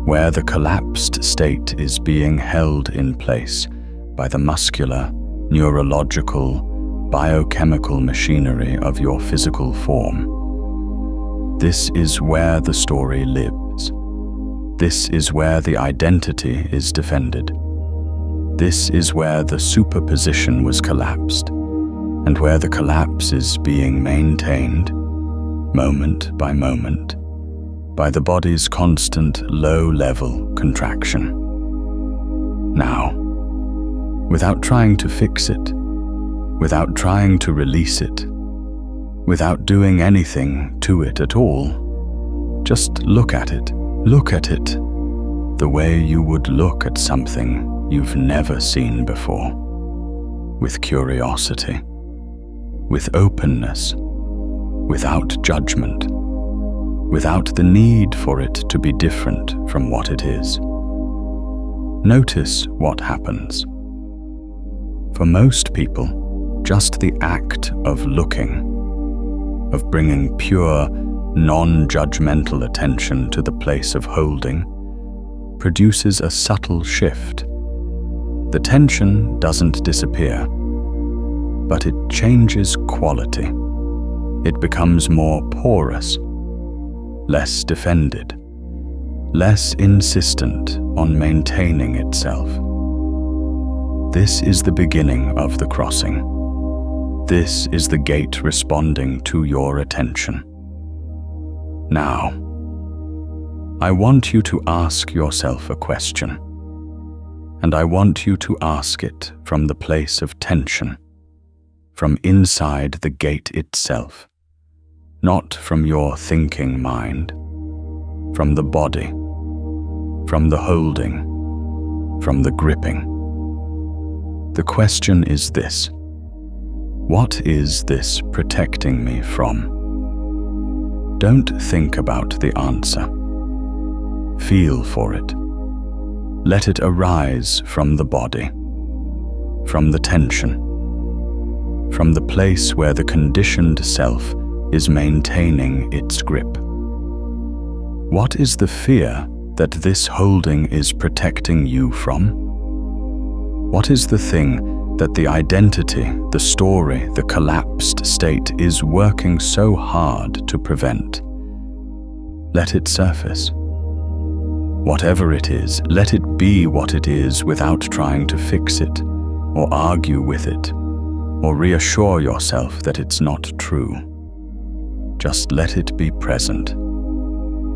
where the collapsed state is being held in place by the muscular, neurological, biochemical machinery of your physical form. This is where the story lives. This is where the identity is defended. This is where the superposition was collapsed, and where the collapse is being maintained, moment by moment, by the body's constant low-level contraction. Now, without trying to fix it, without trying to release it, without doing anything to it at all, just look at it the way you would look at something you've never seen before, with curiosity, with openness, without judgment, without the need for it to be different from what it is. Notice what happens. For most people, just the act of looking, of bringing pure, non-judgmental attention to the place of holding, produces a subtle shift. The tension doesn't disappear, but it changes quality. It becomes more porous, less defended, less insistent on maintaining itself. This is the beginning of the crossing. This is the gate responding to your attention. Now, I want you to ask yourself a question, and I want you to ask it from the place of tension, from inside the gate itself, not from your thinking mind, from the body, from the holding, from the gripping. The question is this: what is this protecting me from? Don't think about the answer. Feel for it. Let it arise from the body, from the tension, from the place where the conditioned self is maintaining its grip. What is the fear that this holding is protecting you from? What is the thing that the identity, the story, the collapsed state is working so hard to prevent? Let it surface. Whatever it is, let it be what it is without trying to fix it, or argue with it, or reassure yourself that it's not true. Just let it be present.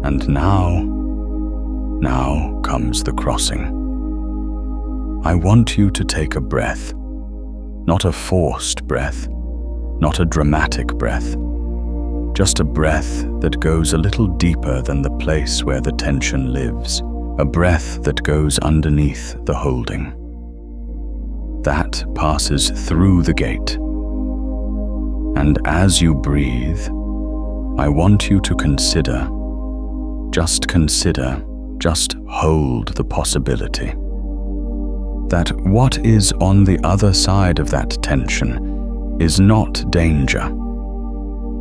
And now comes the crossing. I want you to take a breath, not a forced breath, not a dramatic breath, just a breath that goes a little deeper than the place where the tension lives, a breath that goes underneath the holding. That passes through the gate. And as you breathe, I want you to consider, just hold the possibility that what is on the other side of that tension is not danger,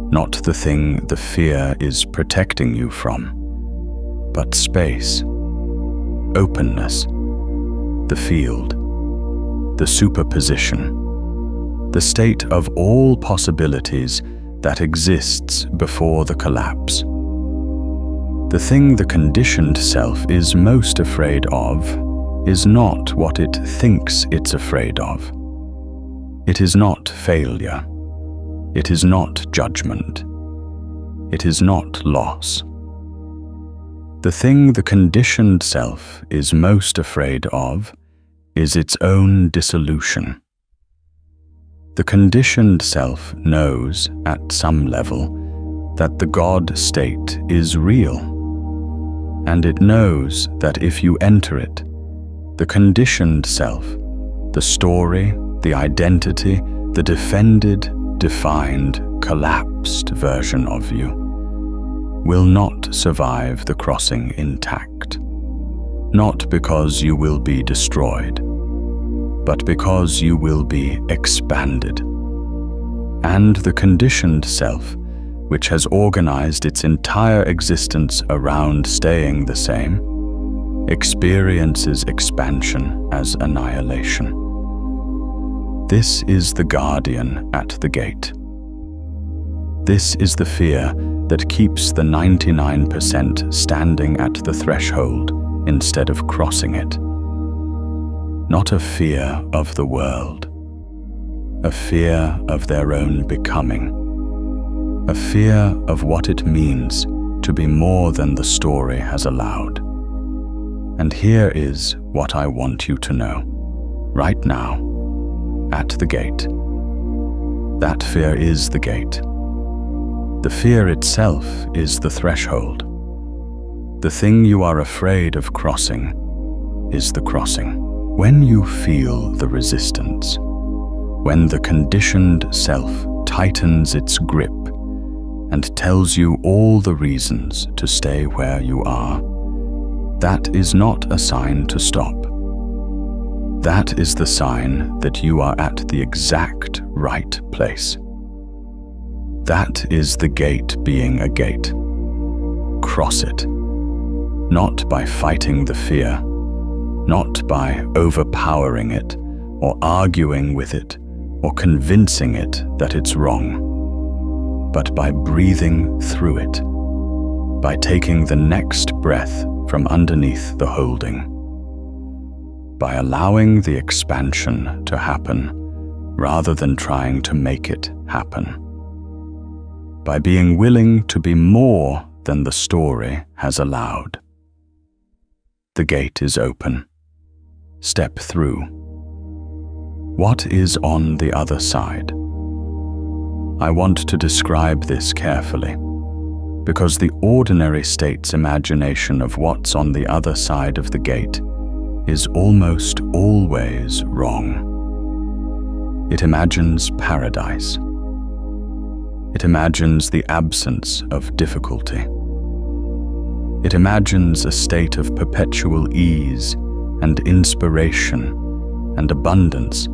not the thing the fear is protecting you from, but space, openness, the field, the superposition, the state of all possibilities that exists before the collapse. The thing the conditioned self is most afraid of is not what it thinks it's afraid of. It is not failure. It is not judgment. It is not loss. The thing the conditioned self is most afraid of is its own dissolution. The conditioned self knows, at some level, that the God state is real, and it knows that if you enter it, the conditioned self, the story, the identity, the defended, defined, collapsed version of you, will not survive the crossing intact. Not because you will be destroyed, but because you will be expanded. And the conditioned self, which has organized its entire existence around staying the same, experiences expansion as annihilation. This is the guardian at the gate. This is the fear that keeps the 99% standing at the threshold instead of crossing it. Not a fear of the world, a fear of their own becoming, a fear of what it means to be more than the story has allowed. And here is what I want you to know, right now, at the gate. That fear is the gate. The fear itself is the threshold. The thing you are afraid of crossing is the crossing. When you feel the resistance, when the conditioned self tightens its grip and tells you all the reasons to stay where you are, that is not a sign to stop. That is the sign that you are at the exact right place. That is the gate being a gate. Cross it, not by fighting the fear, not by overpowering it or arguing with it or convincing it that it's wrong, but by breathing through it, by taking the next breath from underneath the holding, by allowing the expansion to happen rather than trying to make it happen, by being willing to be more than the story has allowed. The gate is open. Step through. What is on the other side? I want to describe this carefully, because the ordinary state's imagination of what's on the other side of the gate is almost always wrong. It imagines paradise. It imagines the absence of difficulty. It imagines a state of perpetual ease and inspiration and abundance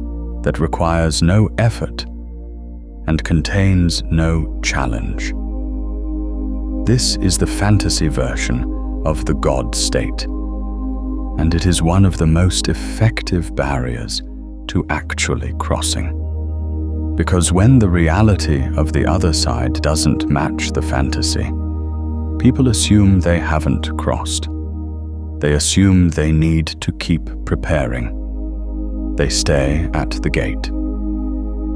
that requires no effort and contains no challenge. This is the fantasy version of the God state, and it is one of the most effective barriers to actually crossing. Because when the reality of the other side doesn't match the fantasy, people assume they haven't crossed. They assume they need to keep preparing. They stay at the gate.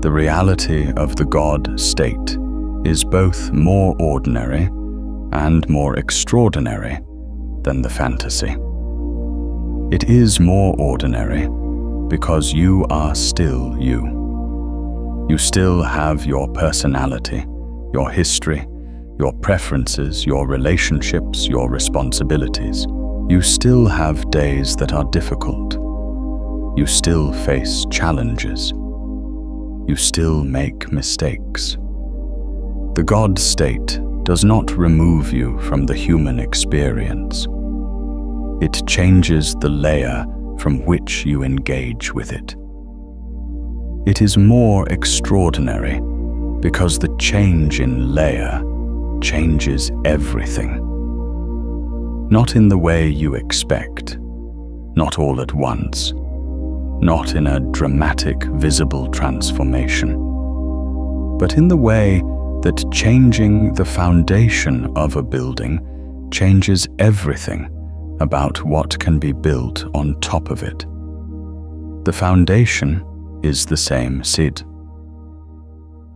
The reality of the God state is both more ordinary and more extraordinary than the fantasy. It is more ordinary because you are still you. You still have your personality, your history, your preferences, your relationships, your responsibilities. You still have days that are difficult. You still face challenges. You still make mistakes. The God state does not remove you from the human experience. It changes the layer from which you engage with it. It is more extraordinary because the change in layer changes everything. Not in the way you expect, not all at once, not in a dramatic, visible transformation, but in the way that changing the foundation of a building changes everything about what can be built on top of it. The foundation is the same seed.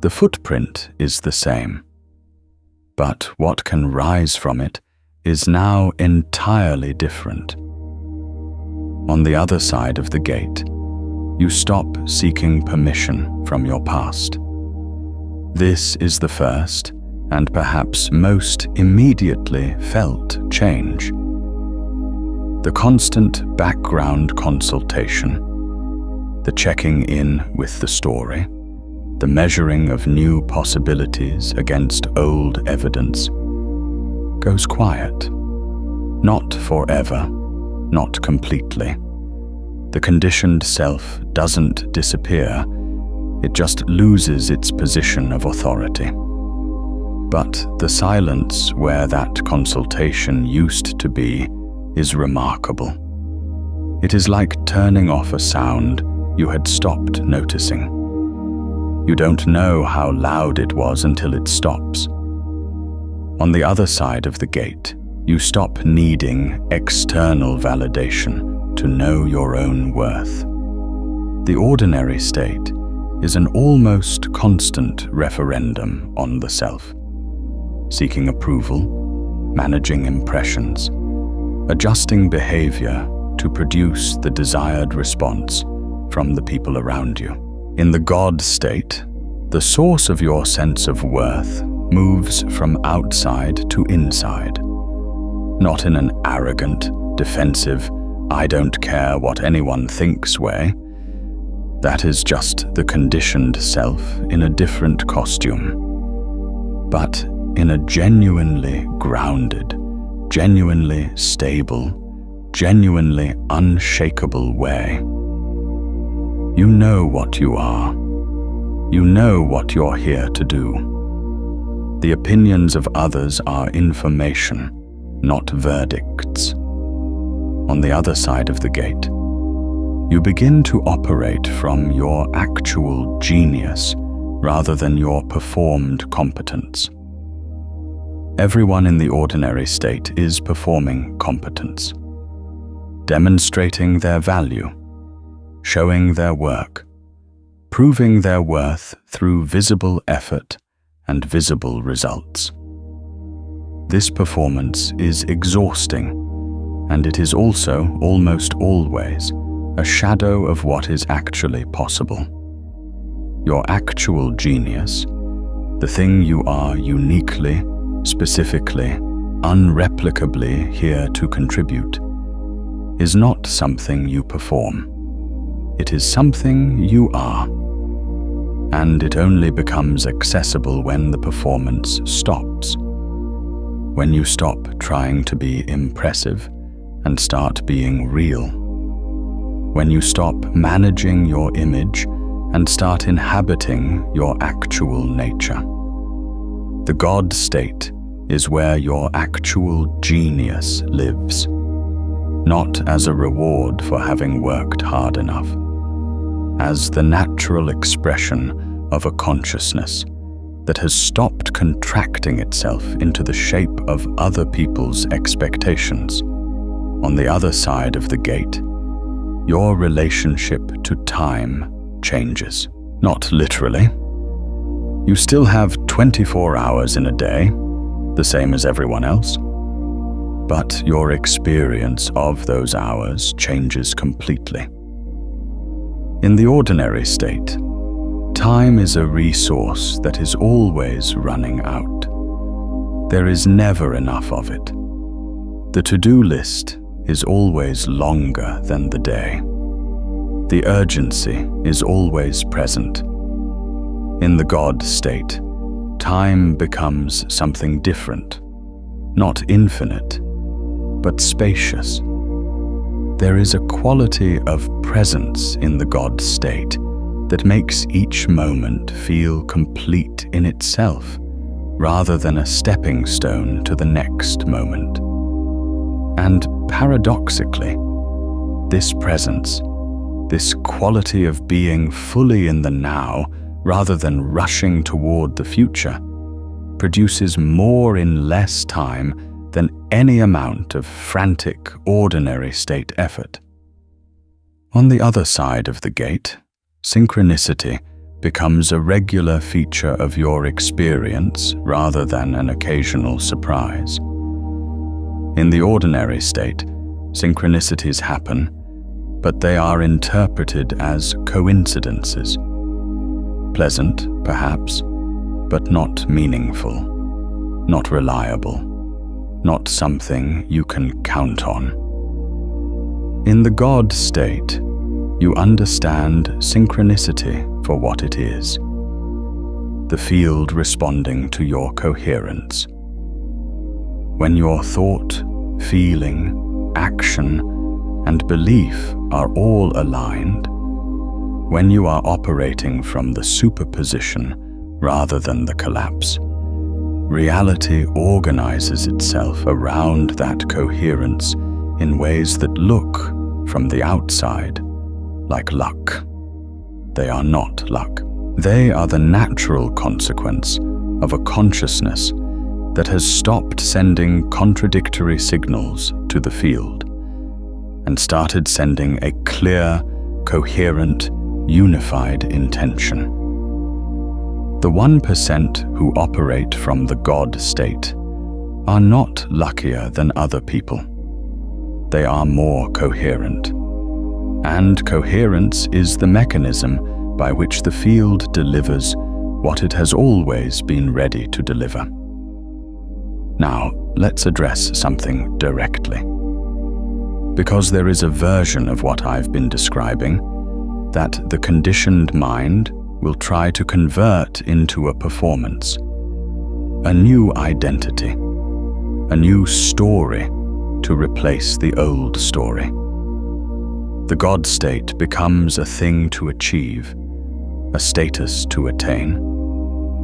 The footprint is the same, but what can rise from it is now entirely different. On the other side of the gate, you stop seeking permission from your past. This is the first and perhaps most immediately felt change. The constant background consultation, the checking in with the story, the measuring of new possibilities against old evidence, goes quiet. Not forever, not completely. The conditioned self doesn't disappear, it just loses its position of authority. But the silence where that consultation used to be is remarkable. It is like turning off a sound you had stopped noticing. You don't know how loud it was until it stops. On the other side of the gate, you stop needing external validation to know your own worth. The ordinary state is an almost constant referendum on the self, seeking approval, managing impressions, adjusting behavior to produce the desired response from the people around you. In the God state, the source of your sense of worth moves from outside to inside, not in an arrogant, defensive, I don't care what anyone thinks way. That is just the conditioned self in a different costume, but in a genuinely grounded, genuinely stable, genuinely unshakable way. You know what you are. You know what you're here to do. The opinions of others are information, not verdicts. on the other side of the gate, you begin to operate from your actual genius rather than your performed competence. Everyone in the ordinary state is performing competence, demonstrating their value, showing their work, proving their worth through visible effort and visible results. This performance is exhausting, and it is also, almost always, a shadow of what is actually possible. Your actual genius, the thing you are uniquely, specifically, unreplicably here to contribute, is not something you perform. It is something you are. And it only becomes accessible when the performance stops. When you stop trying to be impressive and start being real. When you stop managing your image and start inhabiting your actual nature. The God state is where your actual genius lives, not as a reward for having worked hard enough, as the natural expression of a consciousness that has stopped contracting itself into the shape of other people's expectations. On the other side of the gate, your relationship to time changes. Not literally. You still have 24 hours in a day, the same as everyone else, but your experience of those hours changes completely. In the ordinary state, time is a resource that is always running out. There is never enough of it. The to-do list is always longer than the day. The urgency is always present. In the God state, time becomes something different, not infinite, but spacious. There is a quality of presence in the God state that makes each moment feel complete in itself, rather than a stepping stone to the next moment. And paradoxically, this presence, this quality of being fully in the now rather than rushing toward the future, produces more in less time than any amount of frantic, ordinary state effort. On the other side of the gate, synchronicity becomes a regular feature of your experience rather than an occasional surprise. In the ordinary state, synchronicities happen, but they are interpreted as coincidences. Pleasant, perhaps, but not meaningful, not reliable, not something you can count on. In the God state, you understand synchronicity for what it is, the field responding to your coherence. When your thought, feeling, action, and belief are all aligned, when you are operating from the superposition rather than the collapse, reality organizes itself around that coherence in ways that look, from the outside, like luck. They are not luck. They are the natural consequence of a consciousness that has stopped sending contradictory signals to the field and started sending a clear, coherent, unified intention. The 1% who operate from the God state are not luckier than other people. They are more coherent. And coherence is the mechanism by which the field delivers what it has always been ready to deliver. Now, let's address something directly. Because there is a version of what I've been describing that the conditioned mind will try to convert into a performance, a new identity, a new story to replace the old story. The God state becomes a thing to achieve, a status to attain,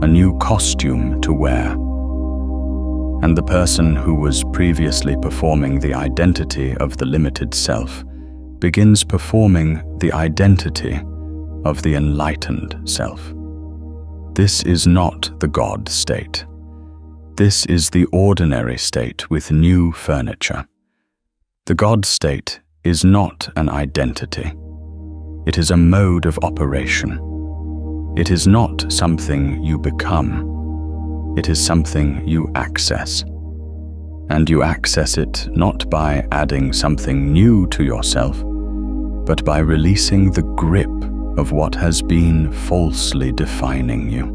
a new costume to wear. And the person who was previously performing the identity of the limited self begins performing the identity of the enlightened self. This is not the God state. This is the ordinary state with new furniture. The God state is not an identity. It is a mode of operation. It is not something you become. It is something you access. And you access it not by adding something new to yourself, but by releasing the grip of what has been falsely defining you.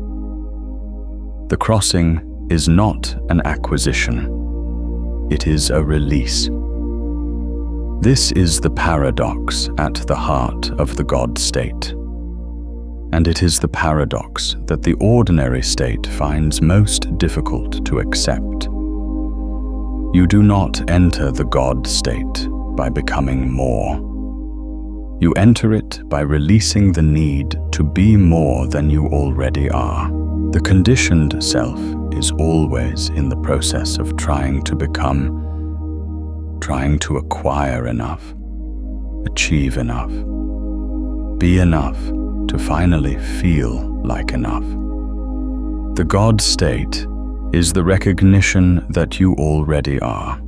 The crossing is not an acquisition. It is a release. This is the paradox at the heart of the God state. And it is the paradox that the ordinary state finds most difficult to accept. You do not enter the God state by becoming more. You enter it by releasing the need to be more than you already are. The conditioned self is always in the process of trying to become, trying to acquire enough, achieve enough, be enough to finally feel like enough. The God state is the recognition that you already are,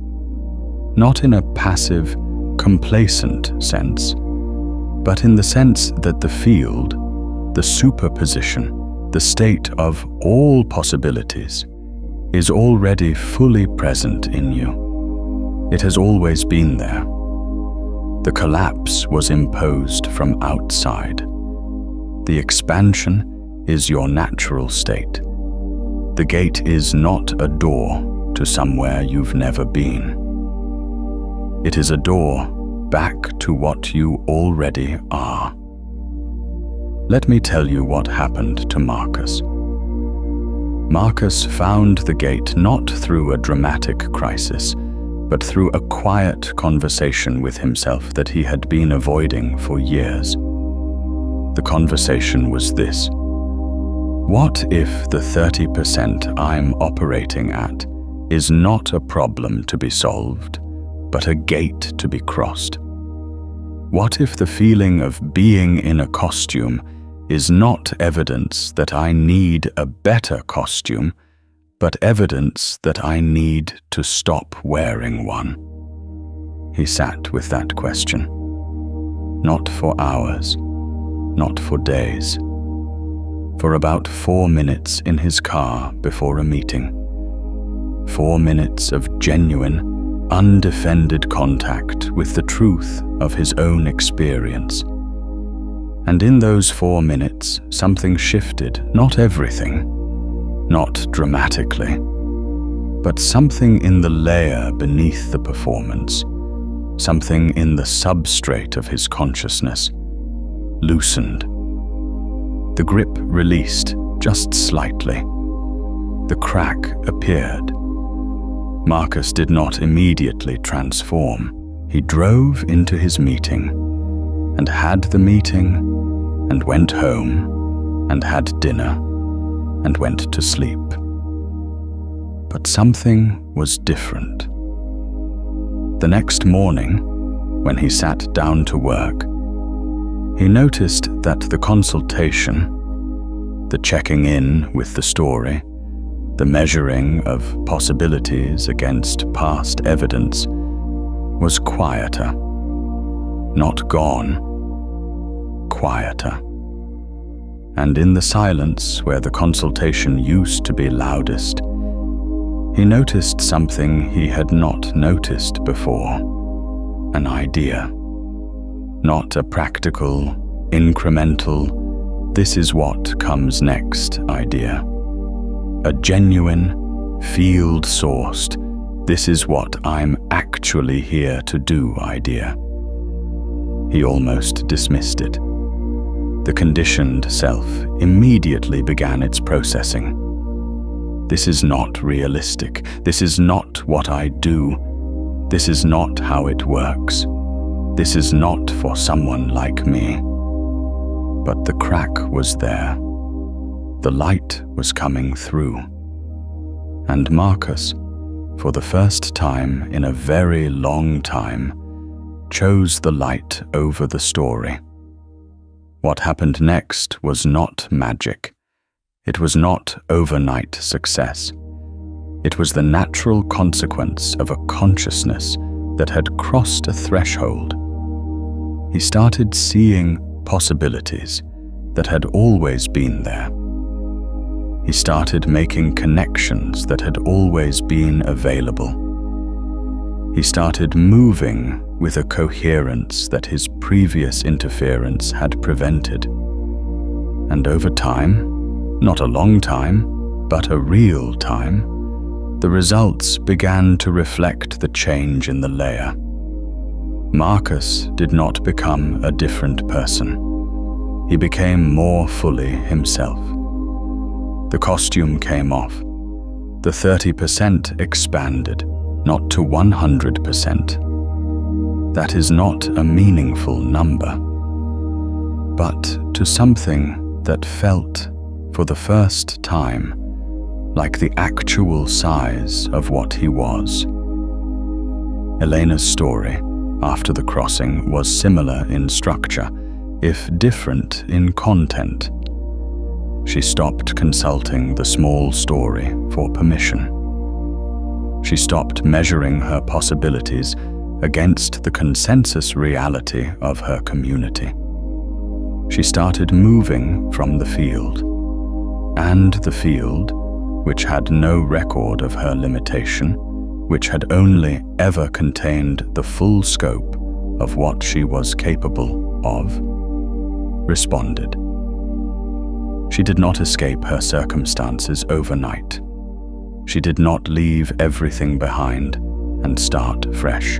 not in a passive, complacent sense, but in the sense that the field, the superposition, the state of all possibilities, is already fully present in you. It has always been there. The collapse was imposed from outside. The expansion is your natural state. The gate is not a door to somewhere you've never been. It is a door back to what you already are. Let me tell you what happened to Marcus. Marcus found the gate not through a dramatic crisis, but through a quiet conversation with himself that he had been avoiding for years. The conversation was this: what if the 30% I'm operating at is not a problem to be solved, but a gate to be crossed? What if the feeling of being in a costume is not evidence that I need a better costume, but evidence that I need to stop wearing one? He sat with that question. Not for hours, not for days. For about 4 minutes in his car before a meeting. 4 minutes of genuine, undefended contact with the truth of his own experience. And in those 4 minutes, something shifted, not everything, not dramatically, but something in the layer beneath the performance, something in the substrate of his consciousness, loosened. The grip released just slightly. The crack appeared. Marcus did not immediately transform. He drove into his meeting, and had the meeting, and went home, and had dinner, and went to sleep. But something was different. The next morning, when he sat down to work, he noticed that the consultation, the checking in with the story, the measuring of possibilities against past evidence, was quieter. Not gone, quieter. And in the silence where the consultation used to be loudest, he noticed something he had not noticed before, an idea. Not a practical, incremental, this is what comes next idea. A genuine, field-sourced, this is what I'm actually here to do idea. He almost dismissed it. The conditioned self immediately began its processing. This is not realistic. This is not what I do. This is not how it works. This is not for someone like me. But the crack was there. The light was coming through. And Marcus, for the first time in a very long time, chose the light over the story. What happened next was not magic. It was not overnight success. It was the natural consequence of a consciousness that had crossed a threshold. He started seeing possibilities that had always been there. He started making connections that had always been available. He started moving with a coherence that his previous interference had prevented. And over time, not a long time, but a real time, the results began to reflect the change in the layer. Marcus did not become a different person. He became more fully himself. The costume came off. The 30% expanded, not to 100%. That is not a meaningful number, but to something that felt, for the first time, like the actual size of what he was. Elena's story after the crossing was similar in structure, if different in content. She stopped consulting the small story for permission. She stopped measuring her possibilities against the consensus reality of her community. She started moving from the field, and the field, which had no record of her limitation, which had only ever contained the full scope of what she was capable of, responded. She did not escape her circumstances overnight. She did not leave everything behind and start fresh.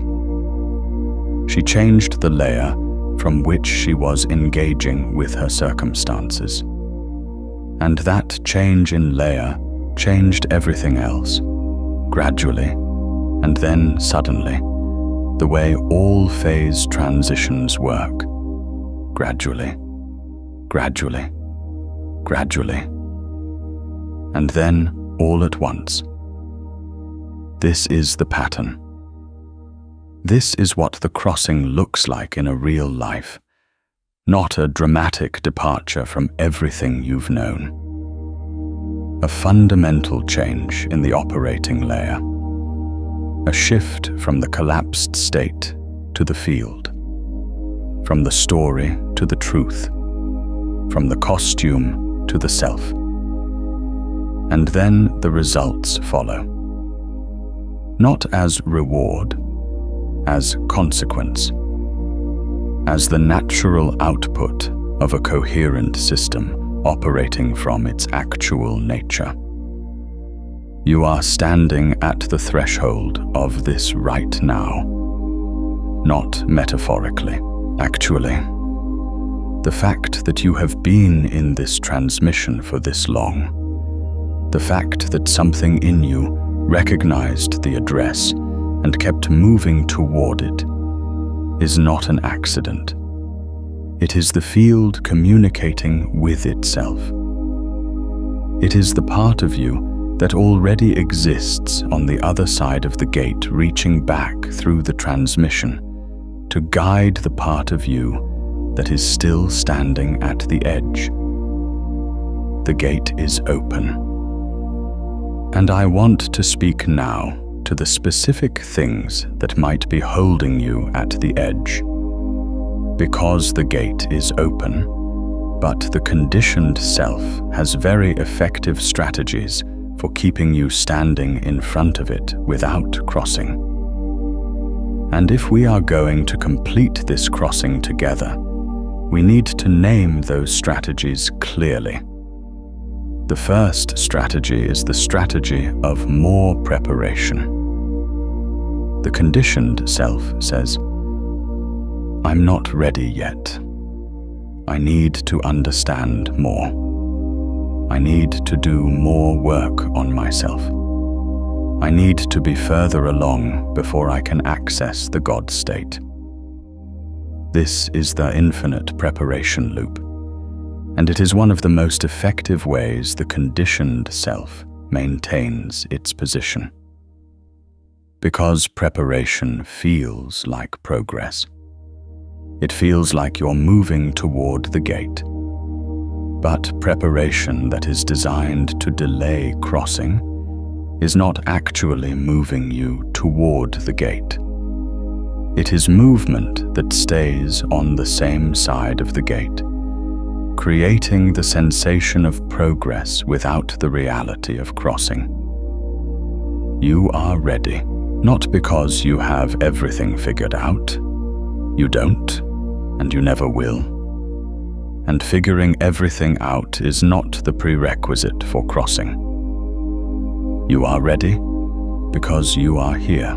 She changed the layer from which she was engaging with her circumstances. And that change in layer changed everything else, gradually, and then suddenly, the way all phase transitions work, gradually, gradually, gradually, and then all at once. This is the pattern. This is what the crossing looks like in a real life, not a dramatic departure from everything you've known. A fundamental change in the operating layer. A shift from the collapsed state to the field. From the story to the truth. From the costume to the self. And then the results follow. Not as reward, as consequence. As the natural output of a coherent system operating from its actual nature. You are standing at the threshold of this right now, not metaphorically, actually. The fact that you have been in this transmission for this long, the fact that something in you recognized the address and kept moving toward it, is not an accident. It is the field communicating with itself. It is the part of you that already exists on the other side of the gate, reaching back through the transmission to guide the part of you that is still standing at the edge. The gate is open. And I want to speak now to the specific things that might be holding you at the edge. Because the gate is open, but the conditioned self has very effective strategies for keeping you standing in front of it without crossing. And if we are going to complete this crossing together, we need to name those strategies clearly. The first strategy is the strategy of more preparation. The conditioned self says, I'm not ready yet. I need to understand more. I need to do more work on myself. I need to be further along before I can access the God state. This is the infinite preparation loop, and it is one of the most effective ways the conditioned self maintains its position. because preparation feels like progress. It feels like you're moving toward the gate. But preparation that is designed to delay crossing is not actually moving you toward the gate. It is movement that stays on the same side of the gate, creating the sensation of progress without the reality of crossing. You are ready, not because you have everything figured out. You don't, and you never will. And figuring everything out is not the prerequisite for crossing. You are ready because you are here.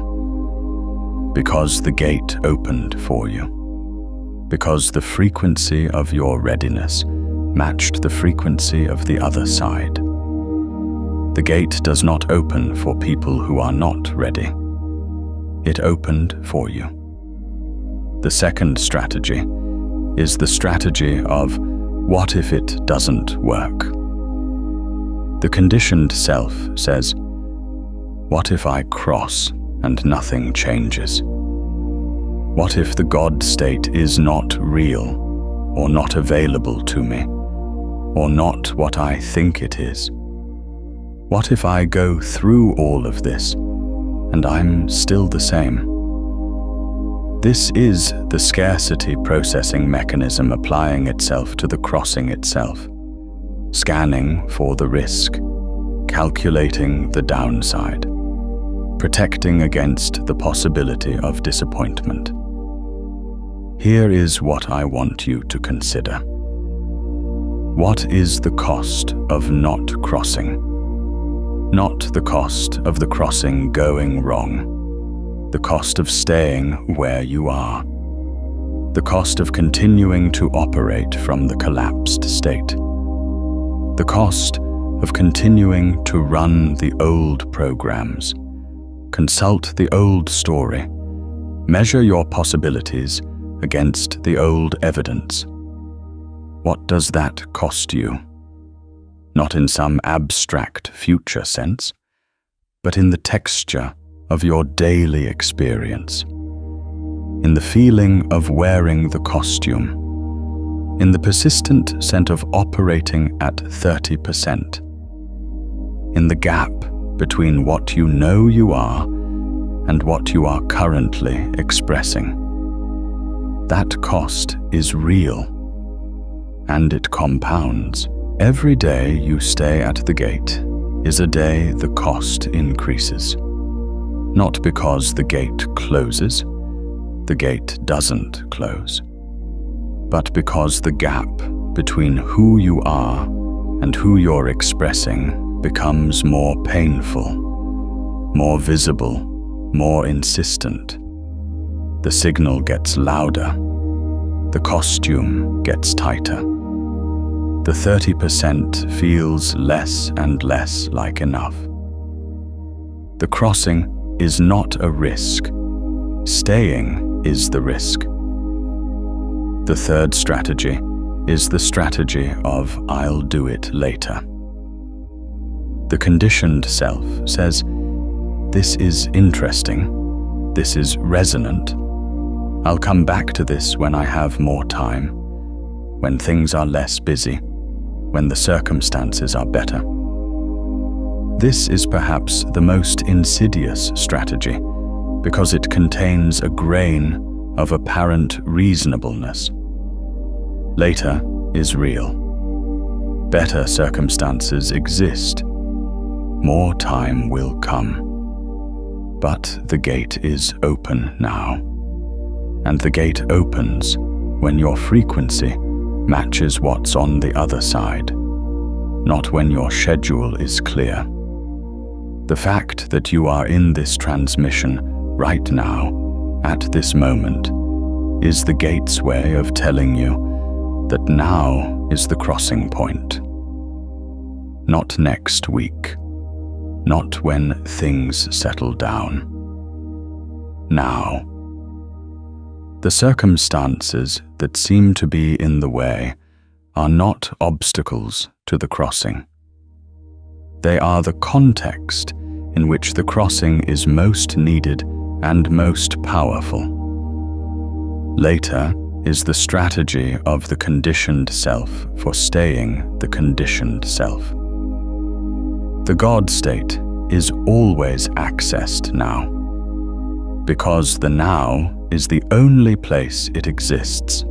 Because the gate opened for you. Because the frequency of your readiness matched the frequency of the other side. The gate does not open for people who are not ready. It opened for you. The second strategy is the strategy of what if it doesn't work? The conditioned self says, what if I cross and nothing changes? What if the God state is not real, or not available to me, or not what I think it is? What if I go through all of this, and I'm still the same? This is the scarcity processing mechanism applying itself to the crossing itself, scanning for the risk, calculating the downside, protecting against the possibility of disappointment. Here is what I want you to consider. What is the cost of not crossing? Not the cost of the crossing going wrong. The cost of staying where you are. The cost of continuing to operate from the collapsed state. The cost of continuing to run the old programs, consult the old story, measure your possibilities against the old evidence. What does that cost you? Not in some abstract future sense, but in the texture of your daily experience, in the feeling of wearing the costume, in the persistent sense of operating at 30%, in the gap between what you know you are and what you are currently expressing. That cost is real, and it compounds. Every day you stay at the gate is a day the cost increases. Not because the gate closes, the gate doesn't close, but because the gap between who you are and who you're expressing becomes more painful, more visible, more insistent. The signal gets louder, the costume gets tighter. The 30% feels less and less like enough. The crossing is not a risk. Staying is the risk. The third strategy is the strategy of I'll do it later. The conditioned self says, this is interesting, this is resonant. I'll come back to this when I have more time, when things are less busy, when the circumstances are better. This is perhaps the most insidious strategy because it contains a grain of apparent reasonableness. Later is real. Better circumstances exist. More time will come. But the gate is open now. And the gate opens when your frequency matches what's on the other side, not when your schedule is clear. The fact that you are in this transmission right now, at this moment, is the gate's way of telling you that now is the crossing point. Not next week, not when things settle down. Now. The circumstances that seem to be in the way are not obstacles to the crossing. They are the context in which the crossing is most needed and most powerful. Later is the strategy of the conditioned self for staying the conditioned self. The God state is always accessed now, because the now is the only place it exists.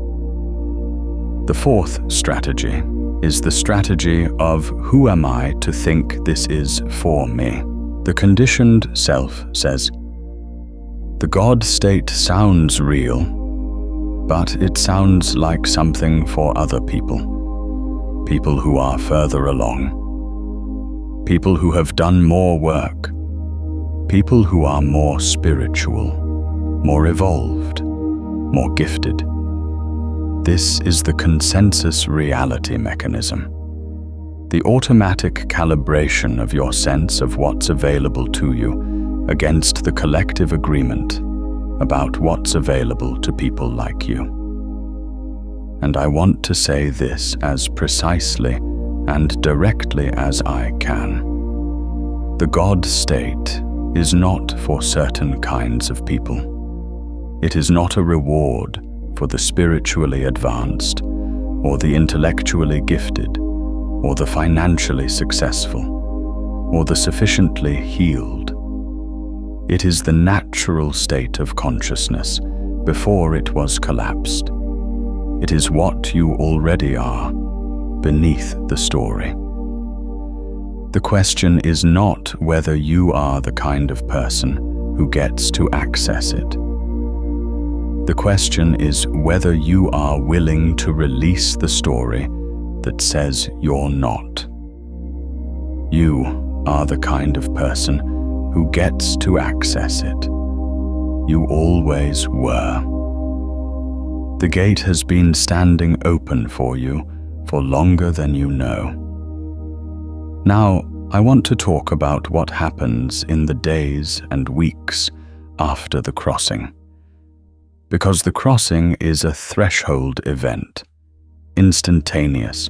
The fourth strategy is the strategy of who am I to think this is for me. The conditioned self says, the God state sounds real, but it sounds like something for other people. People who are further along. People who have done more work. People who are more spiritual, more evolved, more gifted. This is the consensus reality mechanism. The automatic calibration of your sense of what's available to you against the collective agreement about what's available to people like you. And I want to say this as precisely and directly as I can. The God state is not for certain kinds of people. It is not a reward for the spiritually advanced, or the intellectually gifted, or the financially successful, or the sufficiently healed. It is the natural state of consciousness before it was collapsed. It is what you already are, beneath the story. The question is not whether you are the kind of person who gets to access it. The question is whether you are willing to release the story that says you're not. You are the kind of person who gets to access it. You always were. The gate has been standing open for you for longer than you know. Now, I want to talk about what happens in the days and weeks after the crossing. Because the crossing is a threshold event, instantaneous,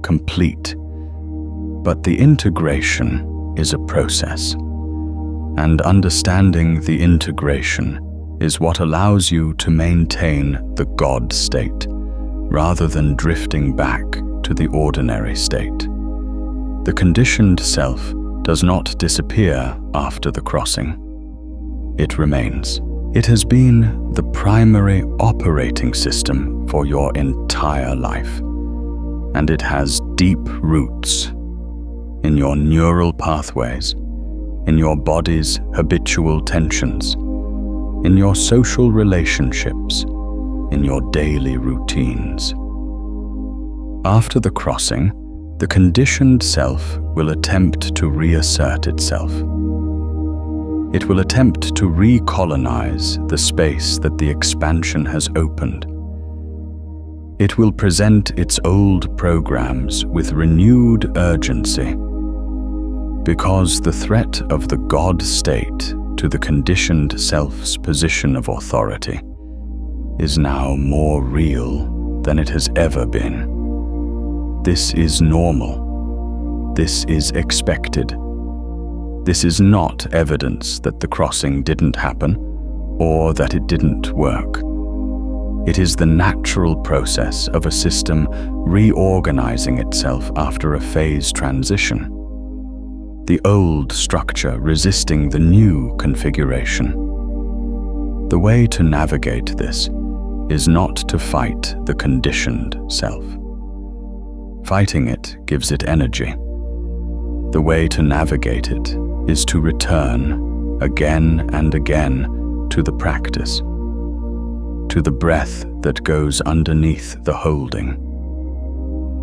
complete. But the integration is a process. And understanding the integration is what allows you to maintain the God state, rather than drifting back to the ordinary state. The conditioned self does not disappear after the crossing. It remains. It has been the primary operating system for your entire life, and it has deep roots in your neural pathways, in your body's habitual tensions, in your social relationships, in your daily routines. After the crossing, the conditioned self will attempt to reassert itself. It will attempt to recolonize the space that the expansion has opened. It will present its old programs with renewed urgency, because the threat of the God state to the conditioned self's position of authority is now more real than it has ever been. This is normal. This is expected. This is not evidence that the crossing didn't happen or that it didn't work. It is the natural process of a system reorganizing itself after a phase transition. The old structure resisting the new configuration. The way to navigate this is not to fight the conditioned self. Fighting it gives it energy. The way to navigate it is to return again and again to the practice, to the breath that goes underneath the holding,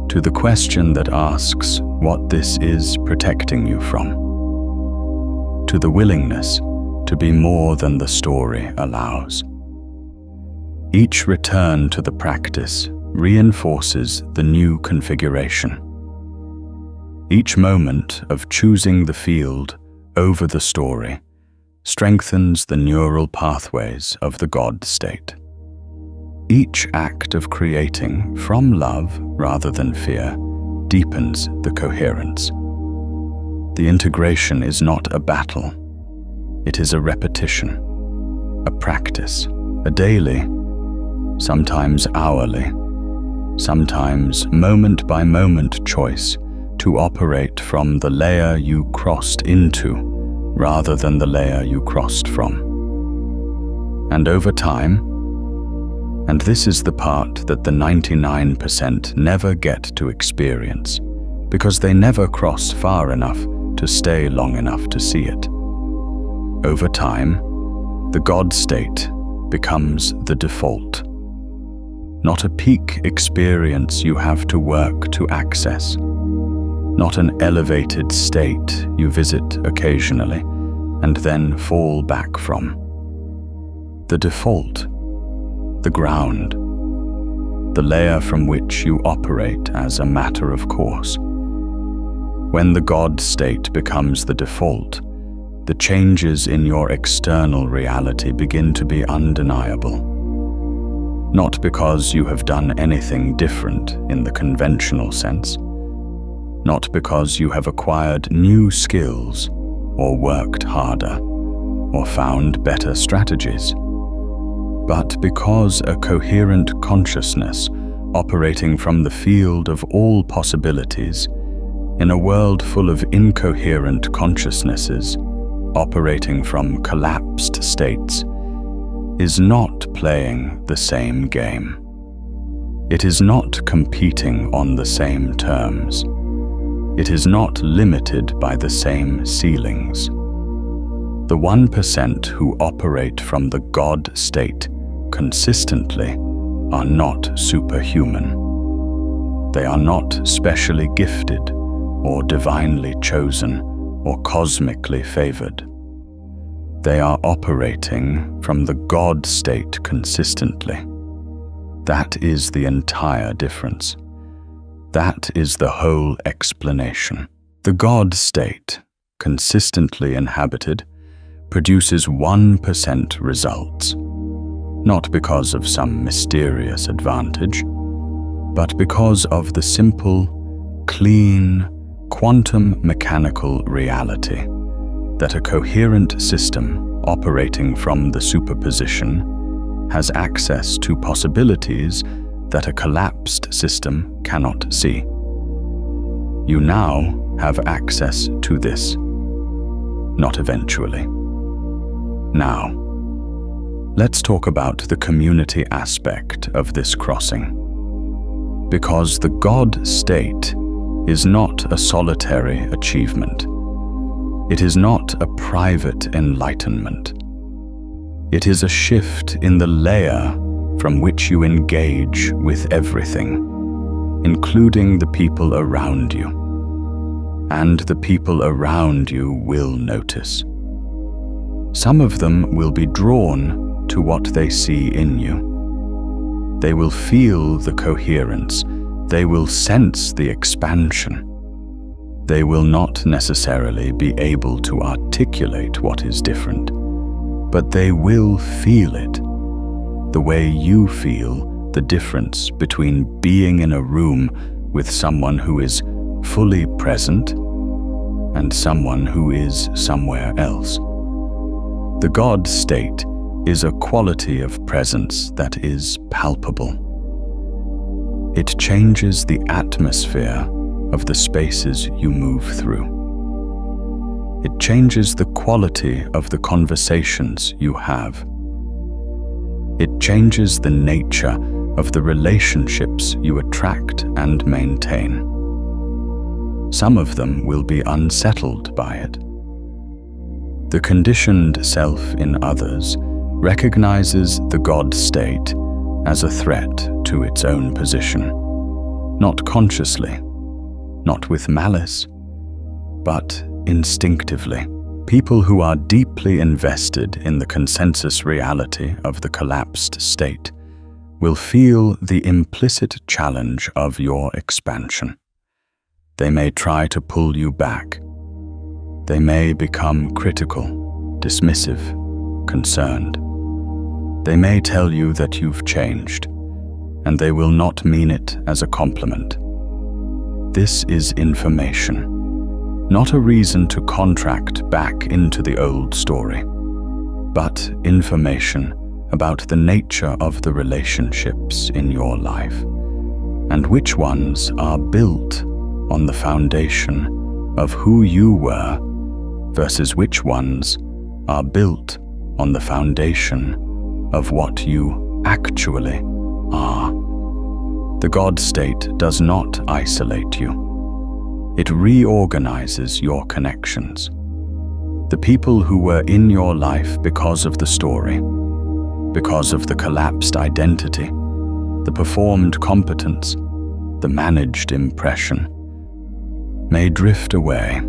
to the question that asks what this is protecting you from, to the willingness to be more than the story allows. Each return to the practice reinforces the new configuration. Each moment of choosing the field over the story strengthens the neural pathways of the God state. Each act of creating from love rather than fear deepens the coherence. The integration is not a battle. It is a repetition, a practice, a daily, sometimes hourly, sometimes moment-by-moment choice to operate from the layer you crossed into rather than the layer you crossed from. And over time, and this is the part that the 99% never get to experience, because they never cross far enough to stay long enough to see it. Over time, the God state becomes the default, not a peak experience you have to work to access, not an elevated state you visit occasionally and then fall back from. The default, the ground, the layer from which you operate as a matter of course. When the God state becomes the default, the changes in your external reality begin to be undeniable. Not because you have done anything different in the conventional sense, not because you have acquired new skills or worked harder or found better strategies, but because a coherent consciousness operating from the field of all possibilities in a world full of incoherent consciousnesses operating from collapsed states is not playing the same game. It is not competing on the same terms. It is not limited by the same ceilings. The 1% who operate from the God state consistently are not superhuman. They are not specially gifted or divinely chosen or cosmically favored. They are operating from the God state consistently. That is the entire difference. That is the whole explanation. The God state, consistently inhabited, produces 1% results, not because of some mysterious advantage, but because of the simple, clean, quantum mechanical reality that a coherent system operating from the superposition has access to possibilities that a collapsed system cannot see. You now have access to this, not eventually. Now, let's talk about the community aspect of this crossing. Because the God state is not a solitary achievement. It is not a private enlightenment. It is a shift in the layer from which you engage with everything, including the people around you. And the people around you will notice. Some of them will be drawn to what they see in you. They will feel the coherence. They will sense the expansion. They will not necessarily be able to articulate what is different, but they will feel it, the way you feel the difference between being in a room with someone who is fully present and someone who is somewhere else. The God state is a quality of presence that is palpable. It changes the atmosphere of the spaces you move through. It changes the quality of the conversations you have. It changes the nature of the relationships you attract and maintain. Some of them will be unsettled by it. The conditioned self in others recognizes the God state as a threat to its own position, not consciously, not with malice, but instinctively. People who are deeply invested in the consensus reality of the collapsed state will feel the implicit challenge of your expansion. They may try to pull you back. They may become critical, dismissive, concerned. They may tell you that you've changed, and they will not mean it as a compliment. This is information, Not a reason to contract back into the old story, but information about the nature of the relationships in your life, and which ones are built on the foundation of who you were versus which ones are built on the foundation of what you actually are. The God state does not isolate you. It reorganizes your connections. The people who were in your life because of the story, because of the collapsed identity, the performed competence, the managed impression, may drift away,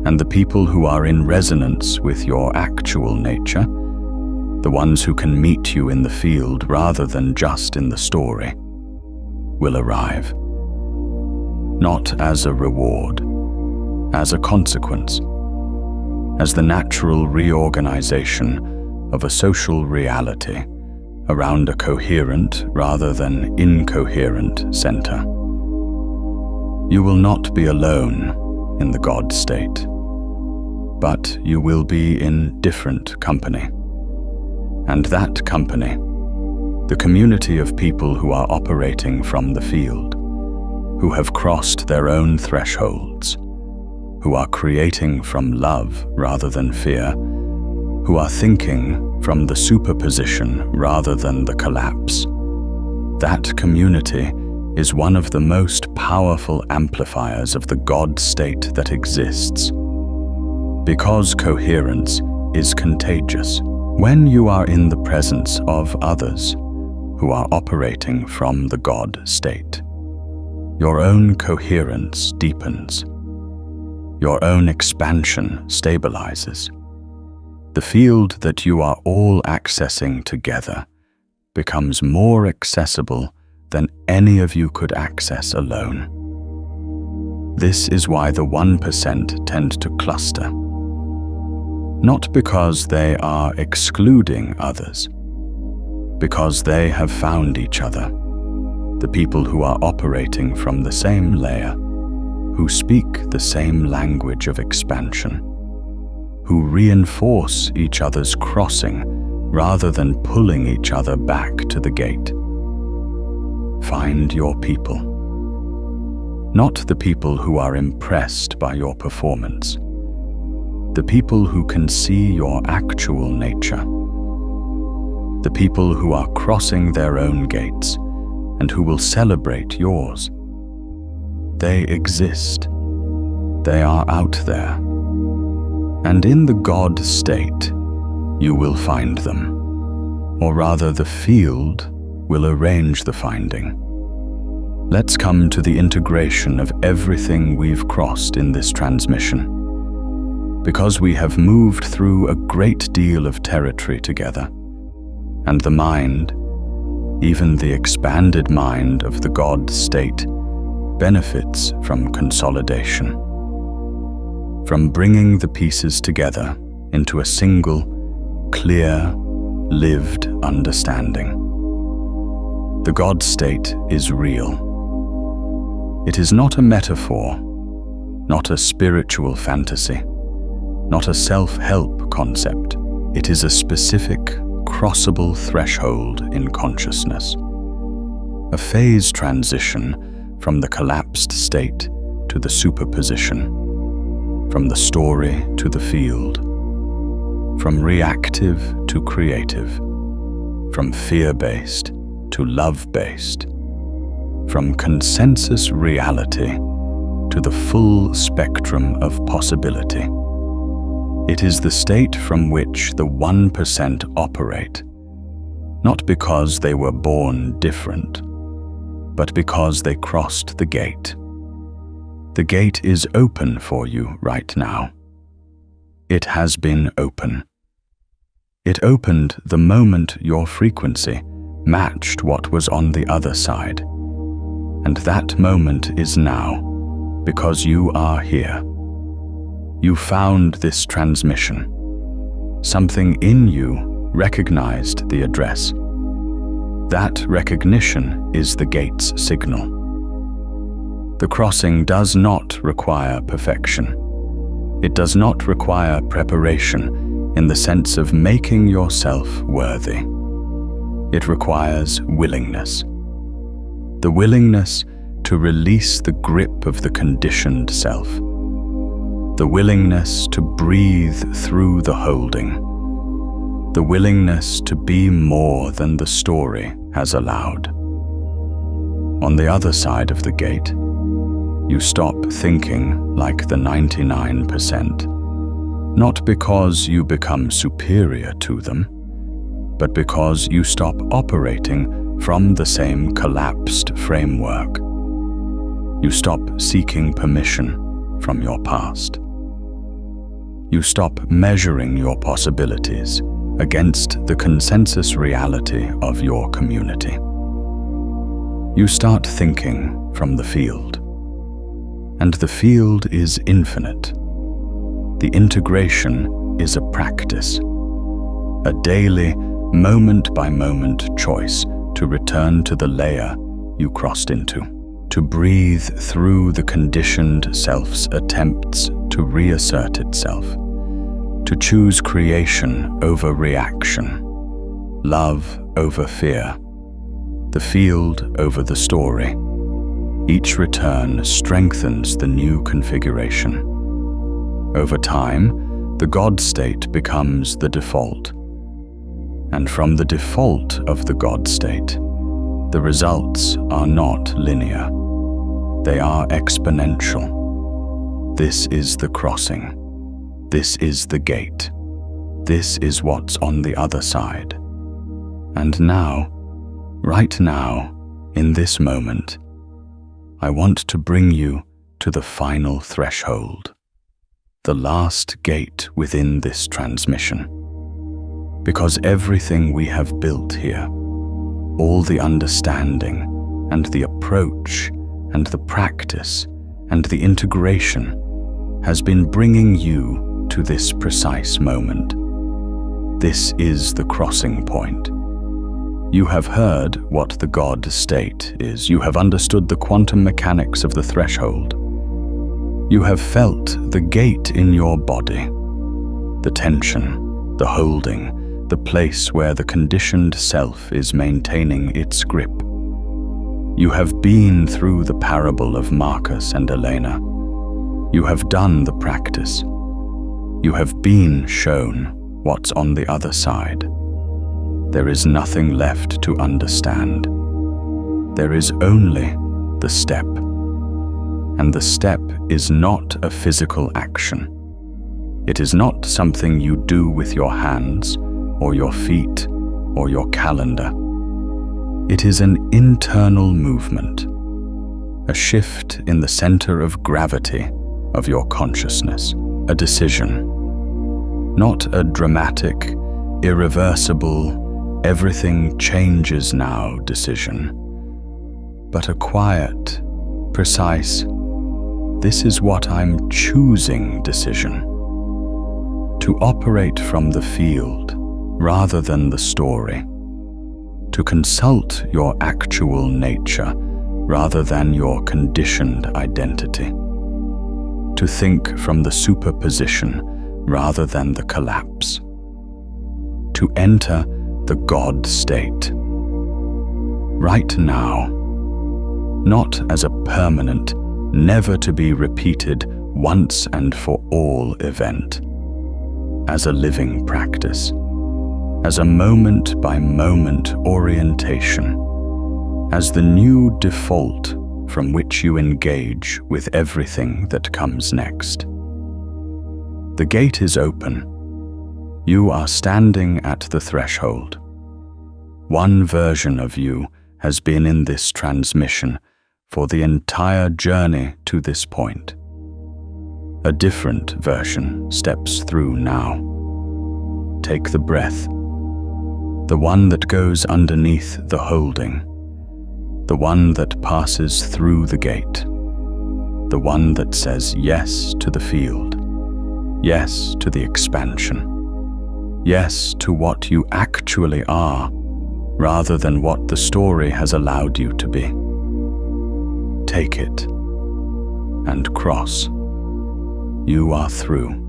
and the people who are in resonance with your actual nature, the ones who can meet you in the field rather than just in the story, will arrive. Not as a reward, as a consequence, as the natural reorganization of a social reality around a coherent rather than incoherent center. You will not be alone in the God state, but you will be in different company. And that company, the community of people who are operating from the field, who have crossed their own thresholds, who are creating from love rather than fear, who are thinking from the superposition rather than the collapse. That community is one of the most powerful amplifiers of the God state that exists. Because coherence is contagious. When you are in the presence of others who are operating from the God state, your own coherence deepens. Your own expansion stabilizes. The field that you are all accessing together becomes more accessible than any of you could access alone. This is why the 1% tend to cluster. Not because they are excluding others, because they have found each other, the people who are operating from the same layer, who speak the same language of expansion, who reinforce each other's crossing rather than pulling each other back to the gate. Find your people. Not the people who are impressed by your performance. The people who can see your actual nature. The people who are crossing their own gates and who will celebrate yours. They exist. They are out there. And in the God state, you will find them. Or rather, the field will arrange the finding. Let's come to the integration of everything we've crossed in this transmission. Because we have moved through a great deal of territory together, and the mind, even the expanded mind of the God state, benefits from consolidation, from bringing the pieces together into a single, clear, lived understanding. The God state is real. It is not a metaphor, not a spiritual fantasy, not a self-help concept. It is a specific, crossable threshold in consciousness. A phase transition from the collapsed state to the superposition, from the story to the field, from reactive to creative, from fear-based to love-based, from consensus reality to the full spectrum of possibility. It is the state from which the 1% operate, not because they were born different, but because they crossed the gate. The gate is open for you right now. It has been open. It opened the moment your frequency matched what was on the other side. And that moment is now, because you are here. You found this transmission. Something in you recognized the address. That recognition is the gate's signal. The crossing does not require perfection. It does not require preparation in the sense of making yourself worthy. It requires willingness. The willingness to release the grip of the conditioned self. The willingness to breathe through the holding. The willingness to be more than the story has allowed. On the other side of the gate, you stop thinking like the 99%, not because you become superior to them, but because you stop operating from the same collapsed framework. You stop seeking permission from your past. You stop measuring your possibilities against the consensus reality of your community. You start thinking from the field. And the field is infinite. The integration is a practice, a daily, moment-by-moment choice to return to the layer you crossed into, to breathe through the conditioned self's attempts to reassert itself, to choose creation over reaction, love over fear, the field over the story. Each return strengthens the new configuration. Over time, the God state becomes the default. And from the default of the God state, the results are not linear. They are exponential. This is the crossing. This is the gate. This is what's on the other side. And now, right now, in this moment, I want to bring you to the final threshold, the last gate within this transmission. Because everything we have built here, all the understanding and the approach and the practice and the integration has been bringing you to this precise moment. This is the crossing point. You have heard what the God state is. You have understood the quantum mechanics of the threshold. You have felt the gate in your body, the tension, the holding, the place where the conditioned self is maintaining its grip. You have been through the parable of Marcus and Elena. You have done the practice. You have been shown what's on the other side. There is nothing left to understand. There is only the step. And the step is not a physical action. It is not something you do with your hands, or your feet, or your calendar. It is an internal movement, a shift in the center of gravity of your consciousness, a decision, not a dramatic, irreversible, everything changes now decision, but a quiet, precise, this is what I'm choosing decision. To operate from the field rather than the story. To consult your actual nature rather than your conditioned identity. To think from the superposition rather than the collapse. To enter the God state. Right now. Not as a permanent, never to be repeated once and for all event. As a living practice. As a moment-by-moment orientation. As the new default from which you engage with everything that comes next. The gate is open. You are standing at the threshold. One version of you has been in this transmission for the entire journey to this point. A different version steps through now. Take the breath. The one that goes underneath the holding. The one that passes through the gate. The one that says yes to the field. Yes to the expansion. Yes to what you actually are, rather than what the story has allowed you to be. Take it, and cross. You are through.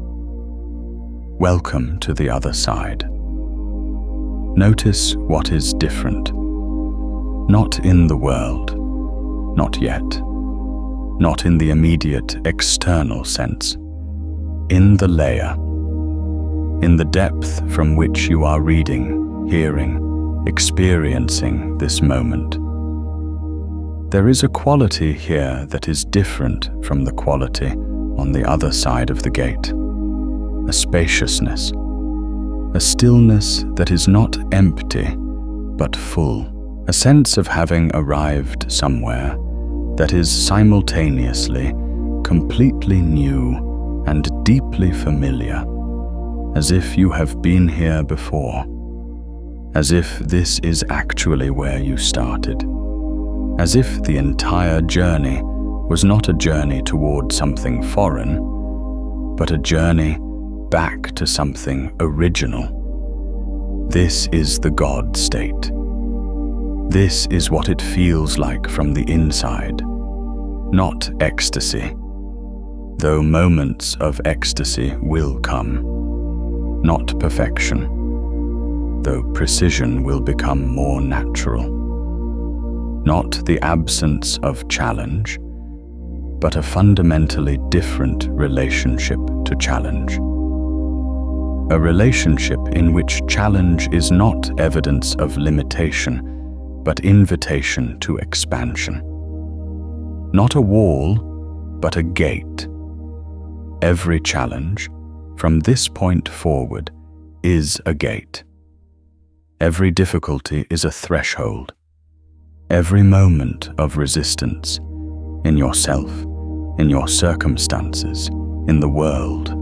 Welcome to the other side. Notice what is different. Not in the world, not yet. Not in the immediate external sense. In the layer. In the depth from which you are reading, hearing, experiencing this moment. There is a quality here that is different from the quality on the other side of the gate. A spaciousness, a stillness that is not empty, but full, a sense of having arrived somewhere that is simultaneously completely new and deeply familiar, as if you have been here before, as if this is actually where you started, as if the entire journey was not a journey toward something foreign, but a journey back to something original. This is the God state. This is what it feels like from the inside, not ecstasy, though moments of ecstasy will come, not perfection, though precision will become more natural, not the absence of challenge, but a fundamentally different relationship to challenge. A relationship in which challenge is not evidence of limitation, but invitation to expansion. Not a wall, but a gate. Every challenge, from this point forward, is a gate. Every difficulty is a threshold. Every moment of resistance, in yourself, in your circumstances, in the world,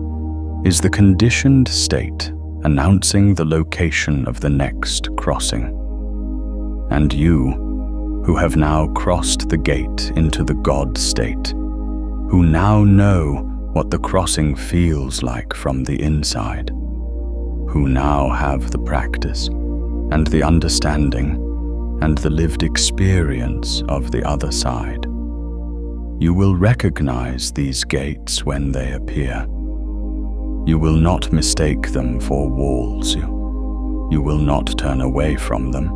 is the conditioned state announcing the location of the next crossing. And you, who have now crossed the gate into the God state, who now know what the crossing feels like from the inside, who now have the practice and the understanding and the lived experience of the other side, you will recognize these gates when they appear. You will not mistake them for walls. You will not turn away from them,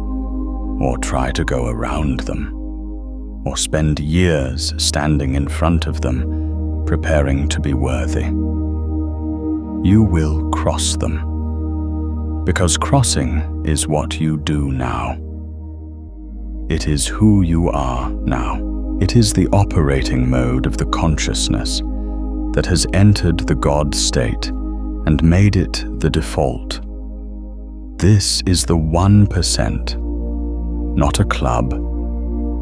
or try to go around them, or spend years standing in front of them, preparing to be worthy. You will cross them, because crossing is what you do now. It is who you are now. It is the operating mode of the consciousness that has entered the God state and made it the default. This is the 1%, not a club,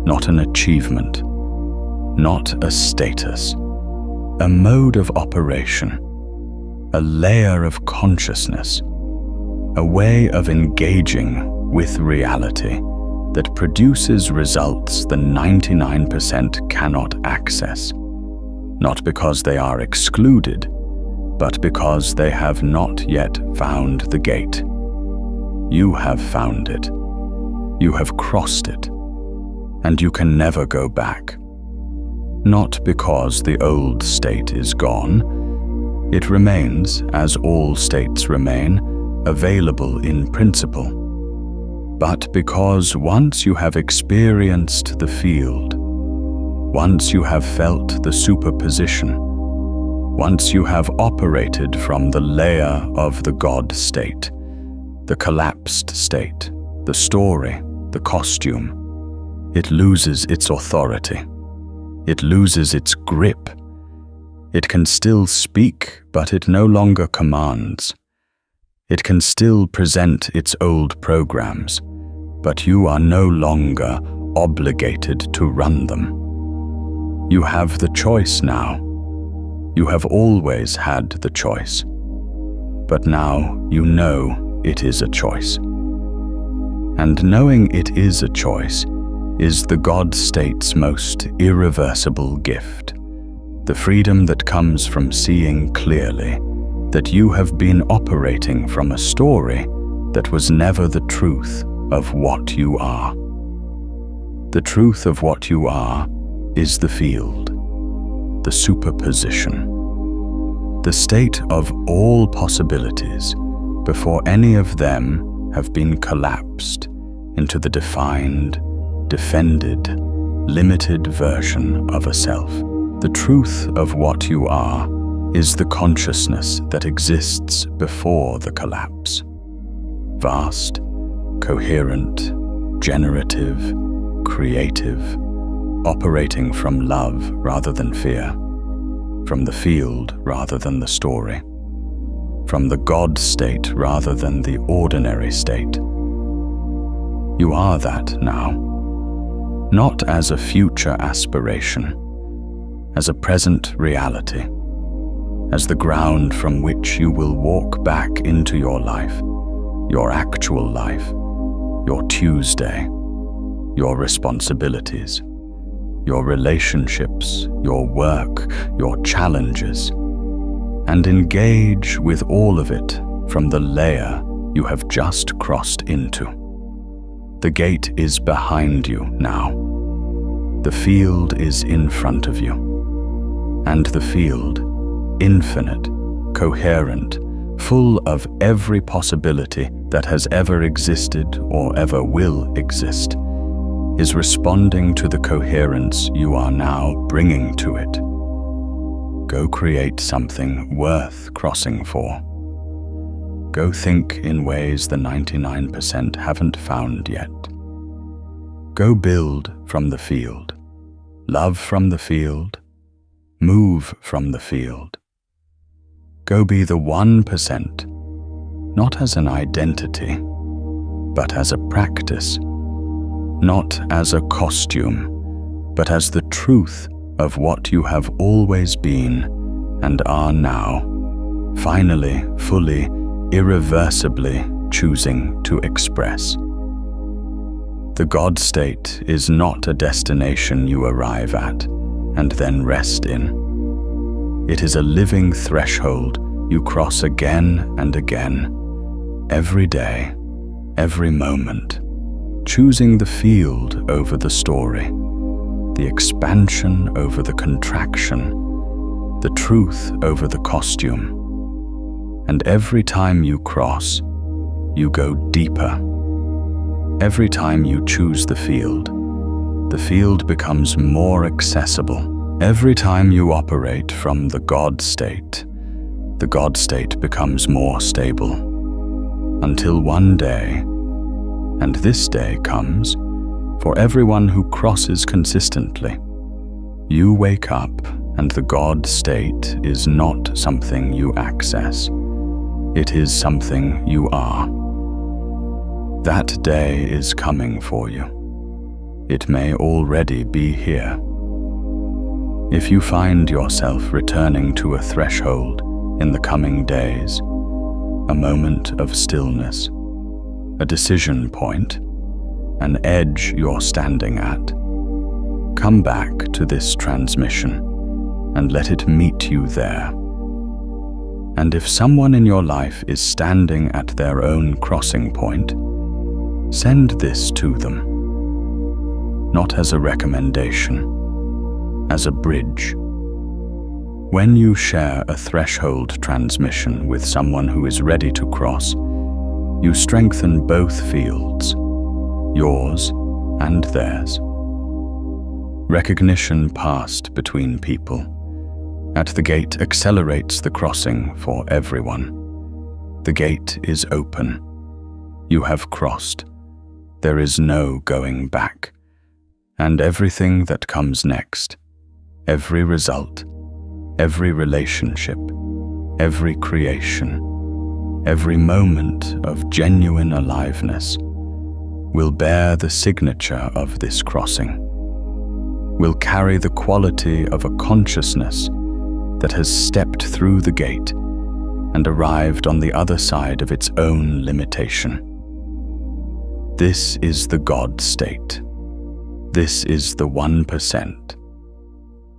not an achievement, not a status, a mode of operation, a layer of consciousness, a way of engaging with reality that produces results the 99% cannot access, not because they are excluded, but because they have not yet found the gate. You have found it. You have crossed it, and you can never go back. Not because the old state is gone. It remains, as all states remain, available in principle. But because once you have experienced the field, once you have felt the superposition, once you have operated from the layer of the God state, the collapsed state, the story, the costume, it loses its authority. It loses its grip. It can still speak, but it no longer commands. It can still present its old programs, but you are no longer obligated to run them. You have the choice now. You have always had the choice, but now you know it is a choice. And knowing it is a choice is the God state's most irreversible gift, the freedom that comes from seeing clearly that you have been operating from a story that was never the truth of what you are. The truth of what you are is the field. the superposition, the state of all possibilities before any of them have been collapsed into the defined, defended, limited version of a self. The truth of what you are is the consciousness that exists before the collapse. Vast, coherent, generative, creative, operating from love rather than fear, from the field rather than the story, from the God state rather than the ordinary state. You are that now, not as a future aspiration, as a present reality, as the ground from which you will walk back into your life, your actual life, your Tuesday, your responsibilities, your relationships, your work, your challenges, and engage with all of it from the layer you have just crossed into. The gate is behind you now. The field is in front of you. And the field, infinite, coherent, full of every possibility that has ever existed or ever will exist, is responding to the coherence you are now bringing to it. Go create something worth crossing for. Go think in ways the 99% haven't found yet. Go build from the field, love from the field, move from the field. Go be the 1%, not as an identity, but as a practice, not as a costume, but as the truth of what you have always been and are now, finally, fully, irreversibly choosing to express. The God state is not a destination you arrive at and then rest in. It is a living threshold you cross again and again, every day, every moment, choosing the field over the story, the expansion over the contraction, the truth over the costume. And every time you cross, you go deeper. Every time you choose the field becomes more accessible. Every time you operate from the God state becomes more stable. Until one day, and this day comes for everyone who crosses consistently, you wake up and the God state is not something you access. It is something you are. That day is coming for you. It may already be here. If you find yourself returning to a threshold in the coming days, a moment of stillness, a decision point, an edge you're standing at, come back to this transmission and let it meet you there. And if someone in your life is standing at their own crossing point, send this to them. Not as a recommendation, as a bridge. When you share a threshold transmission with someone who is ready to cross, you strengthen both fields, yours and theirs. Recognition passed between people at the gate accelerates the crossing for everyone. The gate is open. You have crossed. There is no going back. And everything that comes next, every result, every relationship, every creation, every moment of genuine aliveness will bear the signature of this crossing, will carry the quality of a consciousness that has stepped through the gate and arrived on the other side of its own limitation. This is the God state. This is the 1%.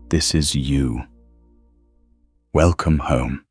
This is you. Welcome home.